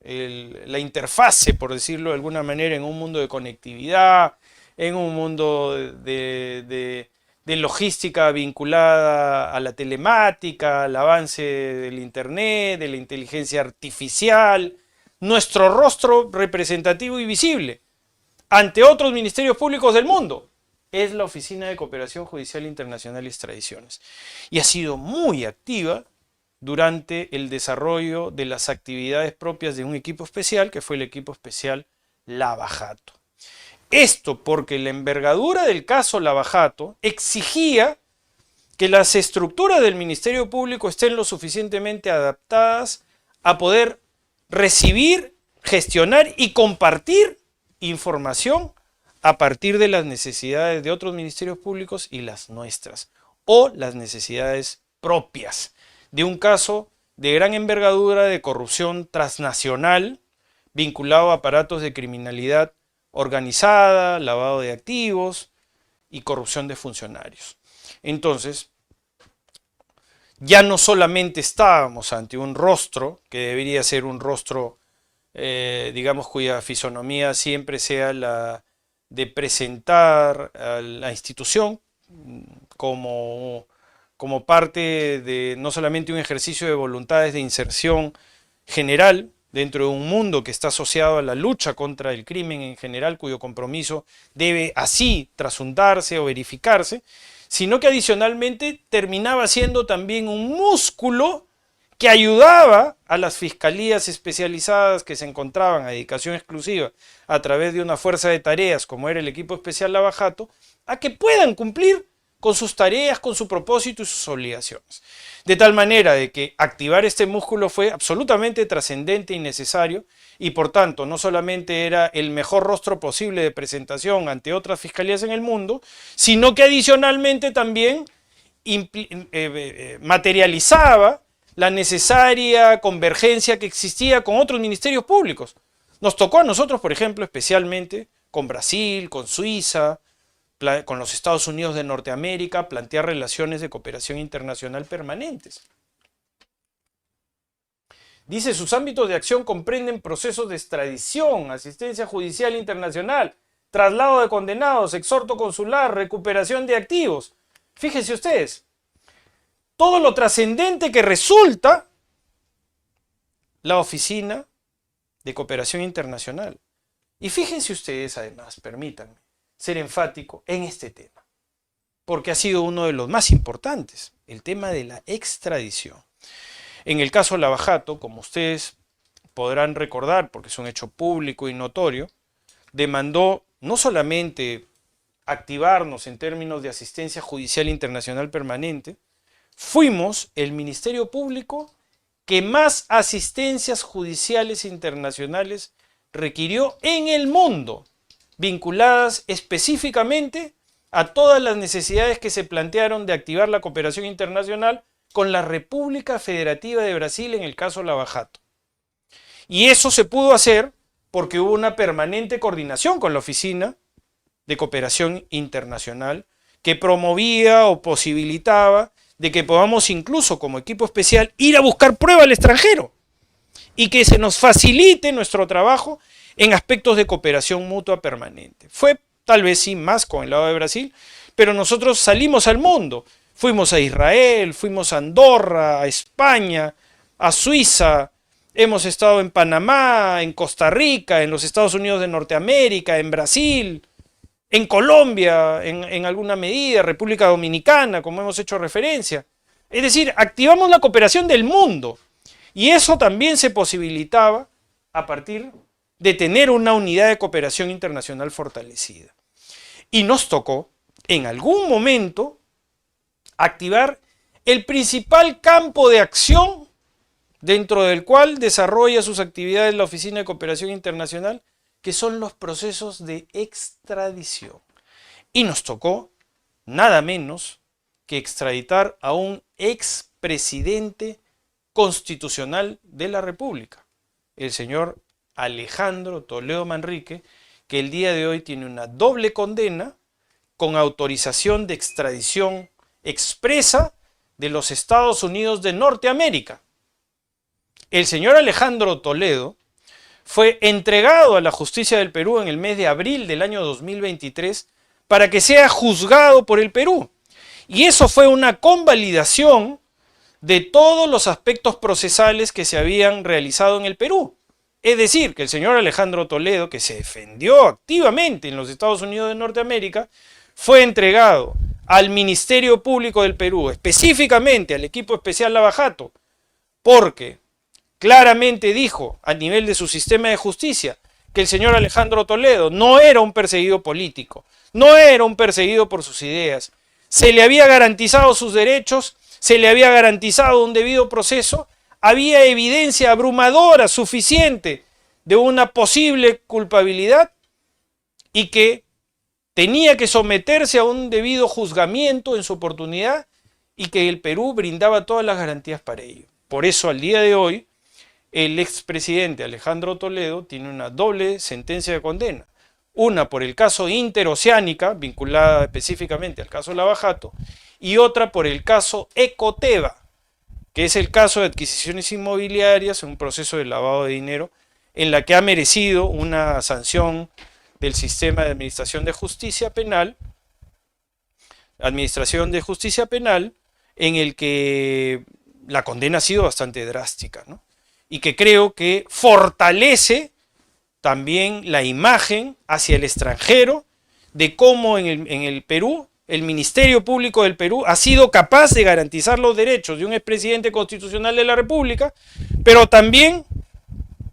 la interfase, por decirlo de alguna manera, en un mundo de conectividad, en un mundo de logística vinculada a la telemática, al avance del Internet, de la inteligencia artificial, nuestro rostro representativo y visible ante otros ministerios públicos del mundo es la Oficina de Cooperación Judicial Internacional y Extradiciones. Y ha sido muy activa durante el desarrollo de las actividades propias de un equipo especial, que fue el equipo especial Lava Jato. Esto porque la envergadura del caso Lava Jato exigía que las estructuras del Ministerio Público estén lo suficientemente adaptadas a poder recibir, gestionar y compartir información a partir de las necesidades de otros ministerios públicos y las nuestras, o las necesidades propias de un caso de gran envergadura de corrupción transnacional vinculado a aparatos de criminalidad organizada, lavado de activos y corrupción de funcionarios. Entonces, ya no solamente estábamos ante un rostro, que debería ser un rostro, digamos, cuya fisonomía siempre sea la de presentar a la institución como parte de no solamente un ejercicio de voluntades de inserción general dentro de un mundo que está asociado a la lucha contra el crimen en general, cuyo compromiso debe así trasuntarse o verificarse, sino que adicionalmente terminaba siendo también un músculo que ayudaba a las fiscalías especializadas que se encontraban a dedicación exclusiva a través de una fuerza de tareas como era el equipo especial Lava Jato, a que puedan cumplir con sus tareas, con su propósito y sus obligaciones. De tal manera de que activar este músculo fue absolutamente trascendente y necesario, y por tanto no solamente era el mejor rostro posible de presentación ante otras fiscalías en el mundo, sino que adicionalmente también materializaba la necesaria convergencia que existía con otros ministerios públicos. Nos tocó a nosotros, por ejemplo, especialmente con Brasil, con Suiza, con los Estados Unidos de Norteamérica, plantear relaciones de cooperación internacional permanentes. Dice, sus ámbitos de acción comprenden procesos de extradición, asistencia judicial internacional, traslado de condenados, exhorto consular, recuperación de activos. Fíjense ustedes, todo lo trascendente que resulta la Oficina de Cooperación Internacional. Y fíjense ustedes, además, permítanme ser enfático en este tema, porque ha sido uno de los más importantes, el tema de la extradición. En el caso Lava Jato, como ustedes podrán recordar, porque es un hecho público y notorio, demandó no solamente activarnos en términos de asistencia judicial internacional permanente, fuimos el Ministerio Público que más asistencias judiciales internacionales requirió en el mundo, vinculadas específicamente a todas las necesidades que se plantearon de activar la cooperación internacional con la República Federativa de Brasil en el caso Lava Jato. Y eso se pudo hacer porque hubo una permanente coordinación con la Oficina de Cooperación Internacional que promovía o posibilitaba de que podamos incluso como equipo especial ir a buscar prueba al extranjero y que se nos facilite nuestro trabajo en aspectos de cooperación mutua permanente. Fue tal vez sí más con el lado de Brasil, pero nosotros salimos al mundo. Fuimos a Israel, fuimos a Andorra, a España, a Suiza, hemos estado en Panamá, en Costa Rica, en los Estados Unidos de Norteamérica, en Brasil, en Colombia, en alguna medida, República Dominicana, como hemos hecho referencia. Es decir, activamos la cooperación del mundo. Y eso también se posibilitaba a partir de tener una unidad de cooperación internacional fortalecida. Y nos tocó, en algún momento, activar el principal campo de acción dentro del cual desarrolla sus actividades la Oficina de Cooperación Internacional, que son los procesos de extradición. Y nos tocó nada menos que extraditar a un expresidente constitucional de la República, el señor Alejandro Toledo Manrique, que el día de hoy tiene una doble condena con autorización de extradición expresa de los Estados Unidos de Norteamérica. El señor Alejandro Toledo fue entregado a la justicia del Perú en el mes de abril del año 2023 para que sea juzgado por el Perú. Y eso fue una convalidación de todos los aspectos procesales que se habían realizado en el Perú. Es decir, que el señor Alejandro Toledo, que se defendió activamente en los Estados Unidos de Norteamérica, fue entregado al Ministerio Público del Perú, específicamente al equipo especial Lava Jato, porque claramente dijo a nivel de su sistema de justicia que el señor Alejandro Toledo no era un perseguido político, no era un perseguido por sus ideas, se le había garantizado sus derechos, se le había garantizado un debido proceso, había evidencia abrumadora suficiente de una posible culpabilidad y que tenía que someterse a un debido juzgamiento en su oportunidad y que el Perú brindaba todas las garantías para ello. Por eso al día de hoy el expresidente Alejandro Toledo tiene una doble sentencia de condena. Una por el caso Interoceánica, vinculada específicamente al caso Lava Jato, y otra por el caso Ecoteva, que es el caso de adquisiciones inmobiliarias en un proceso de lavado de dinero, en la que ha merecido una sanción del sistema de administración de justicia penal, en el que la condena ha sido bastante drástica, ¿no? Y que creo que fortalece también la imagen hacia el extranjero de cómo en el Perú, el Ministerio Público del Perú ha sido capaz de garantizar los derechos de un expresidente constitucional de la República, pero también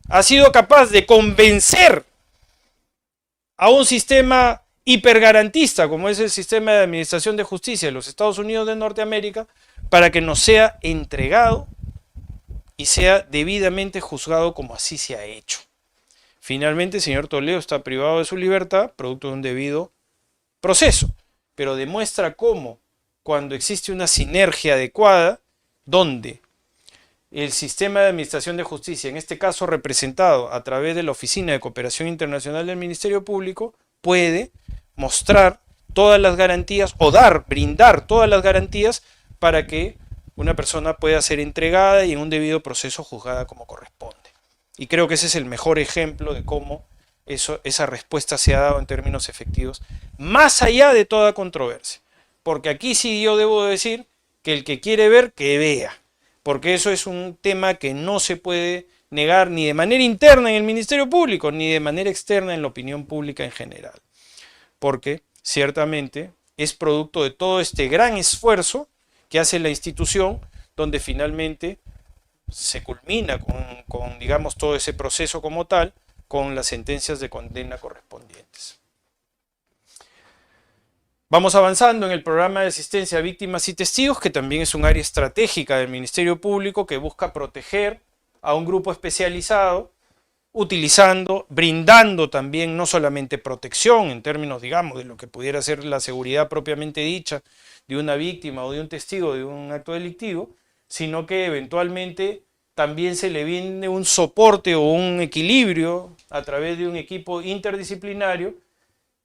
ha sido capaz de convencer a un sistema hipergarantista como es el sistema de administración de justicia de los Estados Unidos de Norteamérica para que nos sea entregado y sea debidamente juzgado como así se ha hecho. Finalmente, el señor Toledo está privado de su libertad, producto de un debido proceso, pero demuestra cómo, cuando existe una sinergia adecuada, donde el sistema de administración de justicia, en este caso representado a través de la Oficina de Cooperación Internacional del Ministerio Público, puede mostrar todas las garantías o brindar todas las garantías para que una persona pueda ser entregada y en un debido proceso juzgada como corresponde. Y creo que ese es el mejor ejemplo de cómo esa respuesta se ha dado en términos efectivos, más allá de toda controversia. Porque aquí sí yo debo decir que el que quiere ver, que vea. Porque eso es un tema que no se puede negar ni de manera interna en el Ministerio Público, ni de manera externa en la opinión pública en general. Porque ciertamente es producto de todo este gran esfuerzo que hace la institución, donde finalmente se culmina con digamos, todo ese proceso como tal, con las sentencias de condena correspondientes. Vamos avanzando en el programa de asistencia a víctimas y testigos, que también es un área estratégica del Ministerio Público que busca proteger a un grupo especializado, brindando también no solamente protección en términos, digamos, de lo que pudiera ser la seguridad propiamente dicha de una víctima o de un testigo de un acto delictivo, sino que eventualmente también se le viene un soporte o un equilibrio a través de un equipo interdisciplinario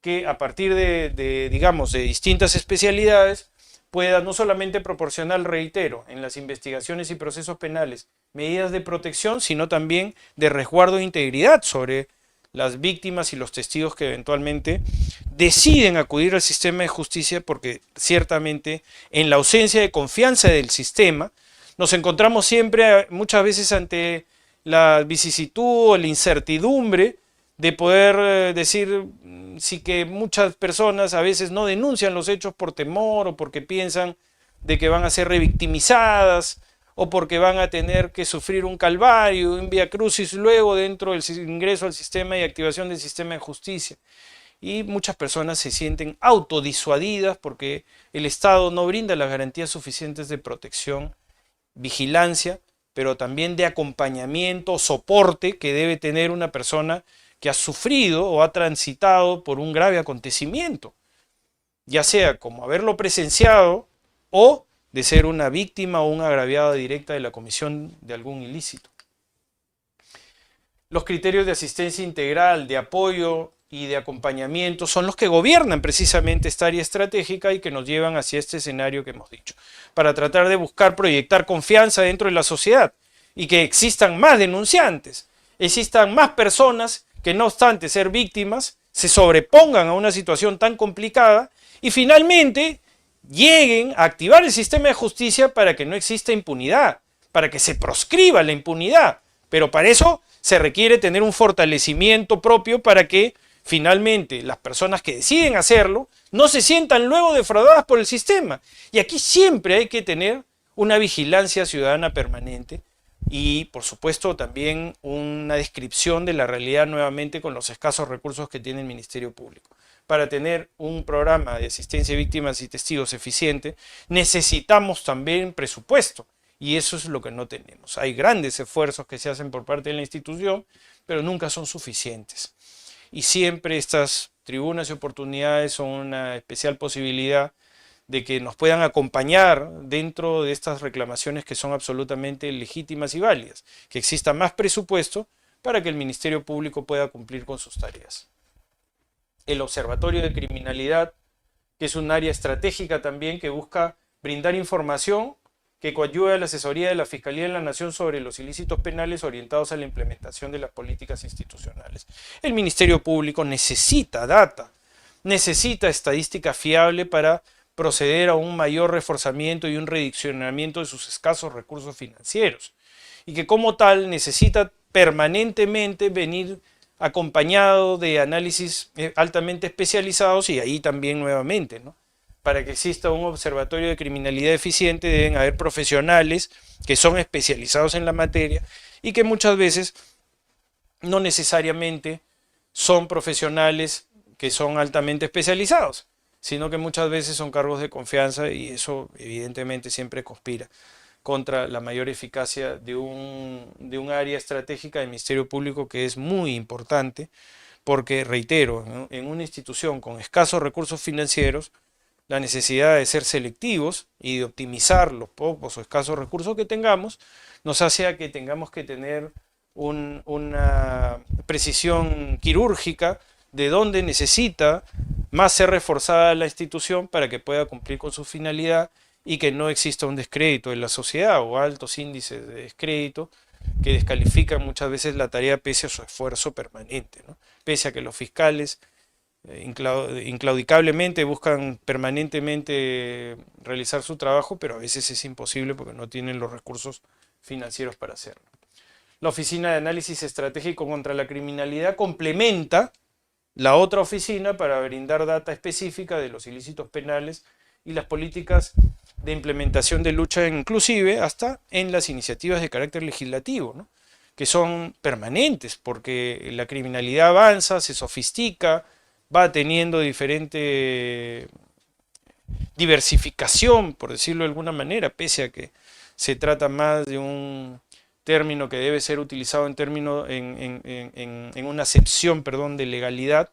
que a partir de digamos, de distintas especialidades pueda no solamente proporcionar, reitero, en las investigaciones y procesos penales medidas de protección, sino también de resguardo de integridad sobre las víctimas y los testigos que eventualmente deciden acudir al sistema de justicia, porque ciertamente en la ausencia de confianza del sistema nos encontramos siempre muchas veces ante la vicisitud o la incertidumbre de poder decir sí, que muchas personas a veces no denuncian los hechos por temor o porque piensan de que van a ser revictimizadas o porque van a tener que sufrir un calvario, un vía crucis luego dentro del ingreso al sistema y activación del sistema de justicia. Y muchas personas se sienten autodisuadidas porque el Estado no brinda las garantías suficientes de protección, vigilancia, pero también de acompañamiento, soporte que debe tener una persona que ha sufrido o ha transitado por un grave acontecimiento, ya sea como haberlo presenciado o de ser una víctima o un agraviado directa de la comisión de algún ilícito. Los criterios de asistencia integral, de apoyo y de acompañamiento son los que gobiernan precisamente esta área estratégica y que nos llevan hacia este escenario que hemos dicho, para tratar de buscar proyectar confianza dentro de la sociedad y que existan más denunciantes, existan más personas que no obstante ser víctimas se sobrepongan a una situación tan complicada y finalmente lleguen a activar el sistema de justicia para que no exista impunidad, para que se proscriba la impunidad, pero para eso se requiere tener un fortalecimiento propio para que finalmente las personas que deciden hacerlo no se sientan luego defraudadas por el sistema. Y aquí siempre hay que tener una vigilancia ciudadana permanente y por supuesto también una descripción de la realidad nuevamente con los escasos recursos que tiene el Ministerio Público. Para tener un programa de asistencia a víctimas y testigos eficiente necesitamos también presupuesto y eso es lo que no tenemos. Hay grandes esfuerzos que se hacen por parte de la institución, pero nunca son suficientes. Y siempre estas tribunas y oportunidades son una especial posibilidad de que nos puedan acompañar dentro de estas reclamaciones que son absolutamente legítimas y válidas, que exista más presupuesto para que el Ministerio Público pueda cumplir con sus tareas. El Observatorio de Criminalidad, que es un área estratégica también que busca brindar información que coadyuve a la asesoría de la Fiscalía de la Nación sobre los ilícitos penales orientados a la implementación de las políticas institucionales. El Ministerio Público necesita data, necesita estadística fiable para proceder a un mayor reforzamiento y un redireccionamiento de sus escasos recursos financieros y que como tal necesita permanentemente venir acompañado de análisis altamente especializados y ahí también nuevamente, ¿no? Para que exista un observatorio de criminalidad eficiente deben haber profesionales que son especializados en la materia y que muchas veces no necesariamente son profesionales que son altamente especializados, sino que muchas veces son cargos de confianza y eso evidentemente siempre conspira contra la mayor eficacia de un área estratégica del Ministerio Público que es muy importante porque, reitero, ¿no?, en una institución con escasos recursos financieros, la necesidad de ser selectivos y de optimizar los pocos o escasos recursos que tengamos nos hace a que tengamos que tener una precisión quirúrgica de dónde necesita más ser reforzada la institución para que pueda cumplir con su finalidad y que no exista un descrédito en la sociedad o altos índices de descrédito que descalifican muchas veces la tarea pese a su esfuerzo permanente, ¿no? Pese a que los fiscales inclaudicablemente buscan permanentemente realizar su trabajo, pero a veces es imposible porque no tienen los recursos financieros para hacerlo. La Oficina de Análisis Estratégico contra la Criminalidad complementa la otra oficina para brindar data específica de los ilícitos penales y las políticas de implementación de lucha, inclusive hasta en las iniciativas de carácter legislativo, ¿no?, que son permanentes porque la criminalidad avanza, se sofistica, va teniendo diferente diversificación, por decirlo de alguna manera, pese a que se trata más de un término que debe ser utilizado en una acepción, perdón, de legalidad,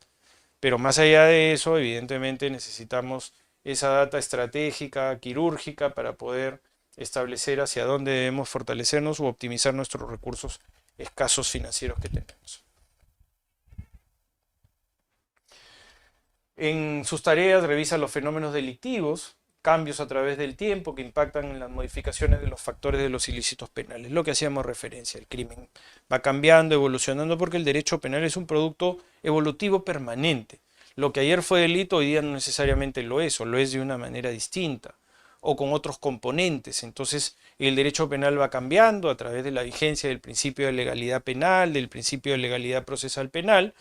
pero más allá de eso, evidentemente necesitamos esa data estratégica, quirúrgica, para poder establecer hacia dónde debemos fortalecernos u optimizar nuestros recursos escasos financieros que tenemos. En sus tareas revisa los fenómenos delictivos, cambios a través del tiempo que impactan en las modificaciones de los factores de los ilícitos penales, lo que hacíamos referencia. El crimen va cambiando, evolucionando, porque el derecho penal es un producto evolutivo permanente. Lo que ayer fue delito hoy día no necesariamente lo es, o lo es de una manera distinta, o con otros componentes. Entonces el derecho penal va cambiando a través de la vigencia del principio de legalidad penal, del principio de legalidad procesal penal.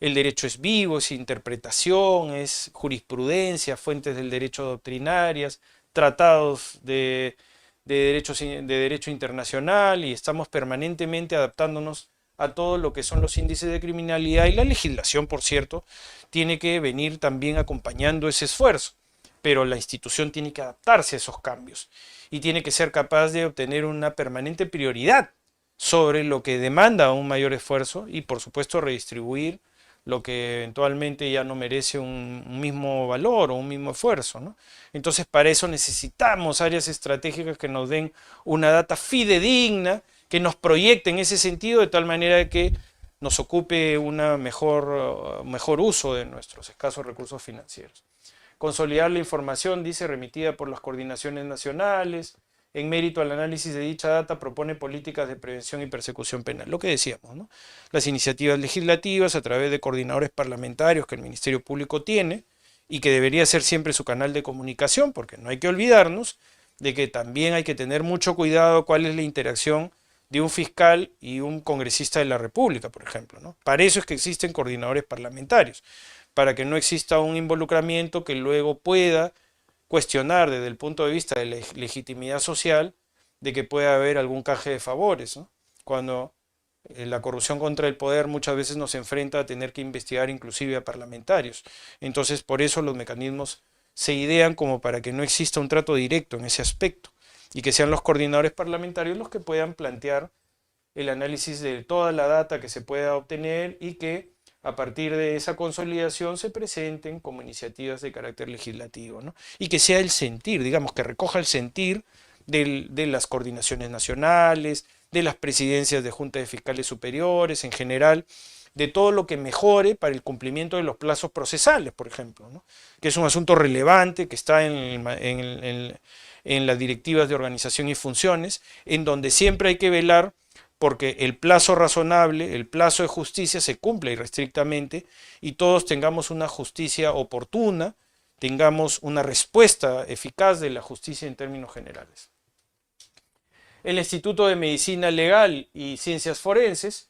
El derecho es vivo, es interpretación, es jurisprudencia, fuentes del derecho doctrinarias, tratados de derecho internacional, y estamos permanentemente adaptándonos a todo lo que son los índices de criminalidad, y la legislación, por cierto, tiene que venir también acompañando ese esfuerzo, pero la institución tiene que adaptarse a esos cambios y tiene que ser capaz de obtener una permanente prioridad sobre lo que demanda un mayor esfuerzo y, por supuesto, redistribuir lo que eventualmente ya no merece un mismo valor o un mismo esfuerzo, ¿no? Entonces, para eso necesitamos áreas estratégicas que nos den una data fidedigna, que nos proyecte en ese sentido, de tal manera que nos ocupe un mejor uso de nuestros escasos recursos financieros. Consolidar la información, dice, remitida por las coordinaciones nacionales. En mérito al análisis de dicha data, propone políticas de prevención y persecución penal. Lo que decíamos, ¿no? Las iniciativas legislativas a través de coordinadores parlamentarios que el Ministerio Público tiene y que debería ser siempre su canal de comunicación, porque no hay que olvidarnos de que también hay que tener mucho cuidado cuál es la interacción de un fiscal y un congresista de la República, por ejemplo, ¿no? Para eso es que existen coordinadores parlamentarios, para que no exista un involucramiento que luego pueda cuestionar desde el punto de vista de la legitimidad social de que pueda haber algún canje de favores, ¿no? Cuando la corrupción contra el poder muchas veces nos enfrenta a tener que investigar inclusive a parlamentarios. Entonces, por eso los mecanismos se idean como para que no exista un trato directo en ese aspecto y que sean los coordinadores parlamentarios los que puedan plantear el análisis de toda la data que se pueda obtener y que a partir de esa consolidación se presenten como iniciativas de carácter legislativo, ¿no? Y que sea el sentir, digamos, que recoja el sentir de las coordinaciones nacionales, de las presidencias de juntas de fiscales superiores, en general, de todo lo que mejore para el cumplimiento de los plazos procesales, por ejemplo, ¿no? Que es un asunto relevante que está en las directivas de organización y funciones, en donde siempre hay que velar porque el plazo razonable, el plazo de justicia se cumpla irrestrictamente y todos tengamos una justicia oportuna, tengamos una respuesta eficaz de la justicia en términos generales. El Instituto de Medicina Legal y Ciencias Forenses,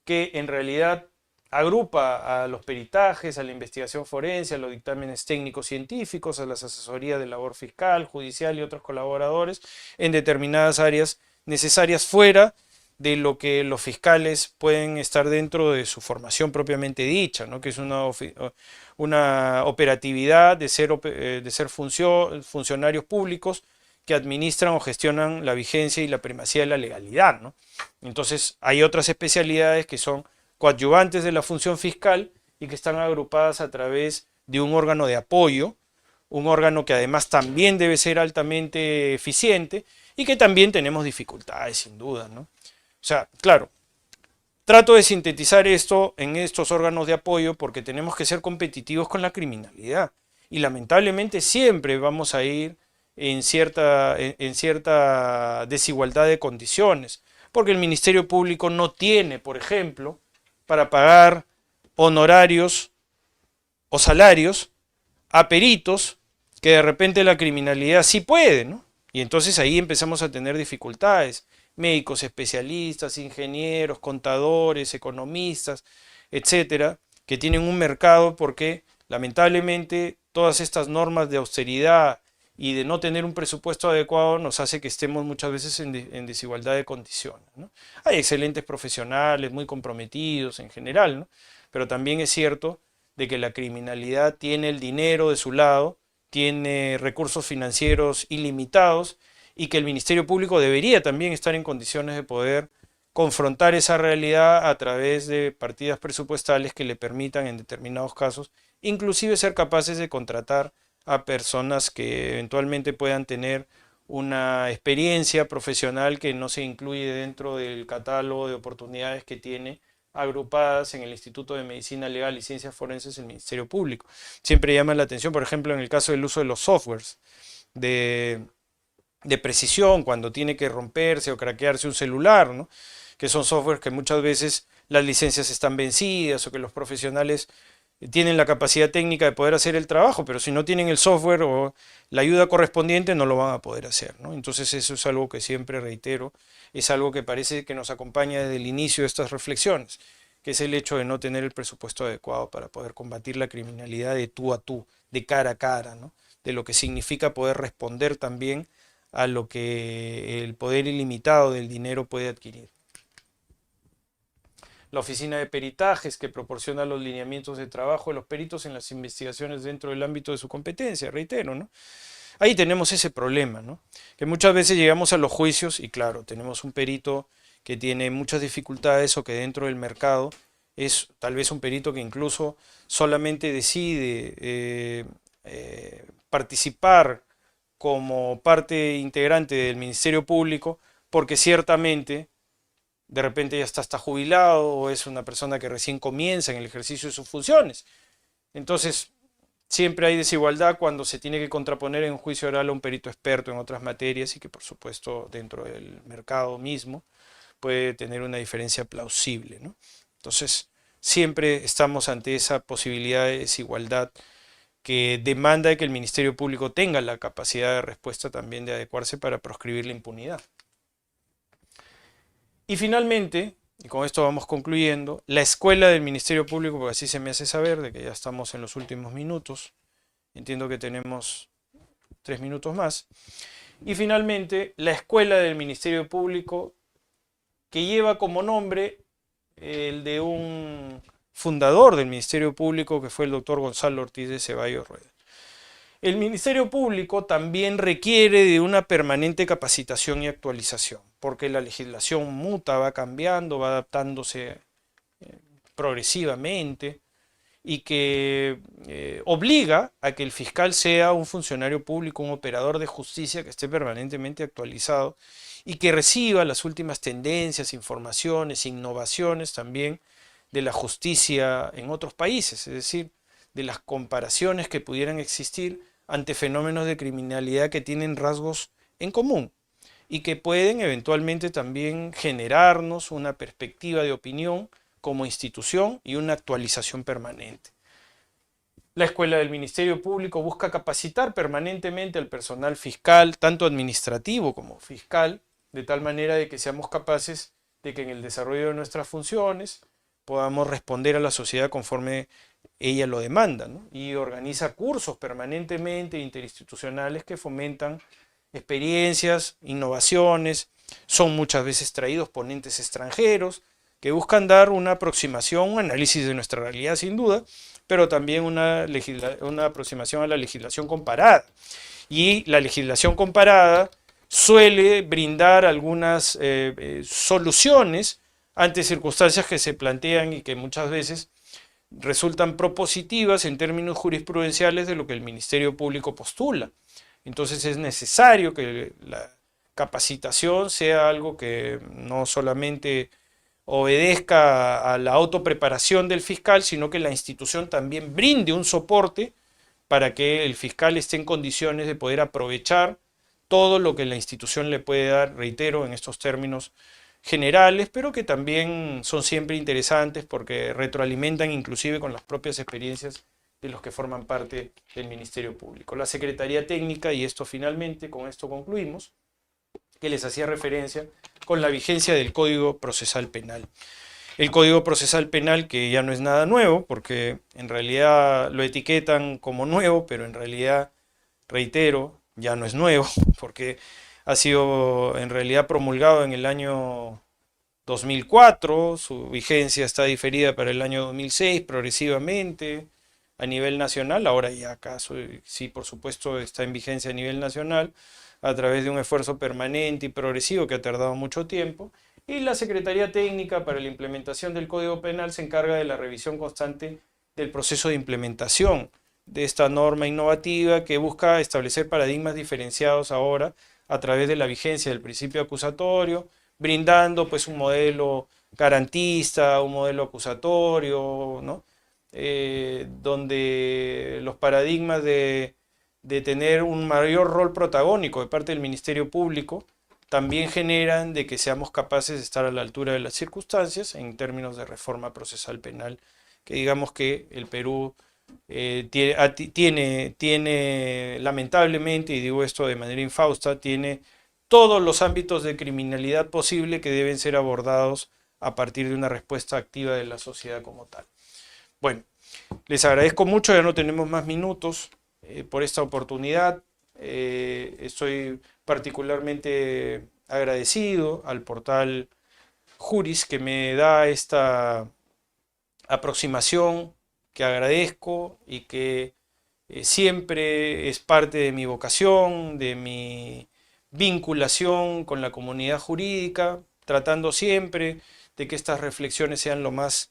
que en realidad agrupa a los peritajes, a la investigación forense, a los dictámenes técnicos científicos, a las asesorías de labor fiscal, judicial y otros colaboradores en determinadas áreas necesarias fuera de lo que los fiscales pueden estar dentro de su formación propiamente dicha, ¿no? Que es una operatividad de ser funcionarios públicos que administran o gestionan la vigencia y la primacía de la legalidad, ¿no? Entonces hay otras especialidades que son coadyuvantes de la función fiscal y que están agrupadas a través de un órgano de apoyo, un órgano que además también debe ser altamente eficiente y que también tenemos dificultades, sin duda, ¿no? O sea, claro, trato de sintetizar esto en estos órganos de apoyo porque tenemos que ser competitivos con la criminalidad y lamentablemente siempre vamos a ir en cierta desigualdad de condiciones, porque el Ministerio Público no tiene, por ejemplo, para pagar honorarios o salarios a peritos que de repente la criminalidad sí puede, ¿no? Y entonces ahí empezamos a tener dificultades. Médicos especialistas, ingenieros, contadores, economistas, etcétera, que tienen un mercado porque lamentablemente todas estas normas de austeridad y de no tener un presupuesto adecuado nos hace que estemos muchas veces en desigualdad de condiciones, ¿no? Hay excelentes profesionales, muy comprometidos en general, ¿no? Pero también es cierto de que la criminalidad tiene el dinero de su lado, tiene recursos financieros ilimitados y que el Ministerio Público debería también estar en condiciones de poder confrontar esa realidad a través de partidas presupuestales que le permitan en determinados casos inclusive ser capaces de contratar a personas que eventualmente puedan tener una experiencia profesional que no se incluye dentro del catálogo de oportunidades que tiene agrupadas en el Instituto de Medicina Legal y Ciencias Forenses del Ministerio Público. Siempre llama la atención, por ejemplo, en el caso del uso de los softwares de, de precisión, cuando tiene que romperse o craquearse un celular, ¿no? Que son softwares que muchas veces las licencias están vencidas o que los profesionales tienen la capacidad técnica de poder hacer el trabajo, pero si no tienen el software o la ayuda correspondiente no lo van a poder hacer, ¿no? Entonces eso es algo que siempre reitero, es algo que parece que nos acompaña desde el inicio de estas reflexiones, que es el hecho de no tener el presupuesto adecuado para poder combatir la criminalidad de tú a tú, de cara a cara, ¿no? De lo que significa poder responder también a lo que el poder ilimitado del dinero puede adquirir. La oficina de peritajes que proporciona los lineamientos de trabajo de los peritos en las investigaciones dentro del ámbito de su competencia, reitero, ¿no? Ahí tenemos ese problema, ¿no? Que muchas veces llegamos a los juicios y claro, tenemos un perito que tiene muchas dificultades o que dentro del mercado es tal vez un perito que incluso solamente decide participar como parte integrante del Ministerio Público porque ciertamente de repente ya está jubilado o es una persona que recién comienza en el ejercicio de sus funciones. Entonces, siempre hay desigualdad cuando se tiene que contraponer en un juicio oral a un perito experto en otras materias y que por supuesto dentro del mercado mismo puede tener una diferencia plausible, ¿no? Entonces, siempre estamos ante esa posibilidad de desigualdad que demanda de que el Ministerio Público tenga la capacidad de respuesta también de adecuarse para proscribir la impunidad. Y finalmente, y con esto vamos concluyendo, la escuela del Ministerio Público, porque así se me hace saber de que ya estamos en los últimos minutos, entiendo que tenemos 3 minutos más, y finalmente la escuela del Ministerio Público que lleva como nombre el de un fundador del Ministerio Público que fue el doctor Gonzalo Ortiz de Ceballos Rueda. El Ministerio Público también requiere de una permanente capacitación y actualización, porque la legislación muta, va cambiando, va adaptándose progresivamente y que obliga a que el fiscal sea un funcionario público, un operador de justicia que esté permanentemente actualizado y que reciba las últimas tendencias, informaciones, innovaciones también de la justicia en otros países, es decir, de las comparaciones que pudieran existir ante fenómenos de criminalidad que tienen rasgos en común y que pueden eventualmente también generarnos una perspectiva de opinión como institución y una actualización permanente. La Escuela del Ministerio Público busca capacitar permanentemente al personal fiscal, tanto administrativo como fiscal, de tal manera de que seamos capaces de que en el desarrollo de nuestras funciones podamos responder a la sociedad conforme ella lo demanda, ¿no? Y organiza cursos permanentemente interinstitucionales que fomentan experiencias, innovaciones, son muchas veces traídos ponentes extranjeros que buscan dar una aproximación, un análisis de nuestra realidad sin duda, pero también una aproximación a la legislación comparada. Y la legislación comparada suele brindar algunas soluciones ante circunstancias que se plantean y que muchas veces resultan propositivas en términos jurisprudenciales de lo que el Ministerio Público postula. Entonces es necesario que la capacitación sea algo que no solamente obedezca a la autopreparación del fiscal, sino que la institución también brinde un soporte para que el fiscal esté en condiciones de poder aprovechar todo lo que la institución le puede dar, reitero, en estos términos generales, pero que también son siempre interesantes porque retroalimentan inclusive con las propias experiencias de los que forman parte del Ministerio Público. La Secretaría Técnica, y esto finalmente, con esto concluimos, que les hacía referencia con la vigencia del Código Procesal Penal. El Código Procesal Penal, que ya no es nada nuevo, porque en realidad lo etiquetan como nuevo, pero en realidad, reitero, ya no es nuevo, porque ha sido en realidad promulgado en el año 2004, su vigencia está diferida para el año 2006 progresivamente a nivel nacional, ahora ya acaso sí por supuesto está en vigencia a nivel nacional a través de un esfuerzo permanente y progresivo que ha tardado mucho tiempo, y la Secretaría Técnica para la implementación del Código Penal se encarga de la revisión constante del proceso de implementación de esta norma innovativa que busca establecer paradigmas diferenciados ahora a través de la vigencia del principio acusatorio, brindando pues un modelo garantista, un modelo acusatorio, ¿no? Donde los paradigmas de tener un mayor rol protagónico de parte del Ministerio Público también generan de que seamos capaces de estar a la altura de las circunstancias en términos de reforma procesal penal, que digamos que el Perú tiene, lamentablemente, y digo esto de manera infausta, tiene todos los ámbitos de criminalidad posible que deben ser abordados a partir de una respuesta activa de la sociedad como tal. Bueno, les agradezco mucho, ya no tenemos más minutos por esta oportunidad. Estoy particularmente agradecido al portal Juris que me da esta aproximación que agradezco y que siempre es parte de mi vocación, de mi vinculación con la comunidad jurídica, tratando siempre de que estas reflexiones sean lo más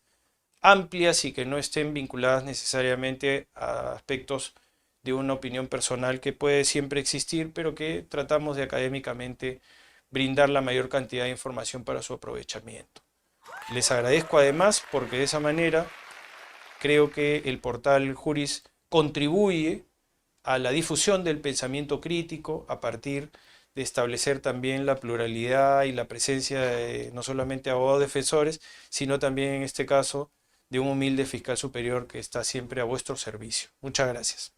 amplias y que no estén vinculadas necesariamente a aspectos de una opinión personal que puede siempre existir, pero que tratamos de académicamente brindar la mayor cantidad de información para su aprovechamiento. Les agradezco además porque de esa manera creo que el portal Juris contribuye a la difusión del pensamiento crítico a partir de establecer también la pluralidad y la presencia de no solamente abogados defensores, sino también en este caso de un humilde fiscal superior que está siempre a vuestro servicio. Muchas gracias.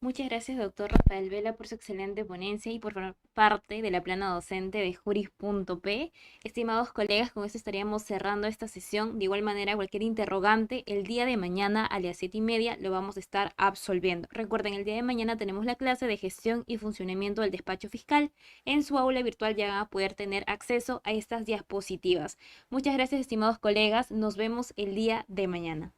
Muchas gracias, doctor Rafael Vela, por su excelente ponencia y por formar parte de la plana docente de Juris.p. Estimados colegas, con esto estaríamos cerrando esta sesión. De igual manera, cualquier interrogante, el día de mañana a las 7:30 lo vamos a estar absolviendo. Recuerden, el día de mañana tenemos la clase de gestión y funcionamiento del despacho fiscal. En su aula virtual ya van a poder tener acceso a estas diapositivas. Muchas gracias, estimados colegas. Nos vemos el día de mañana.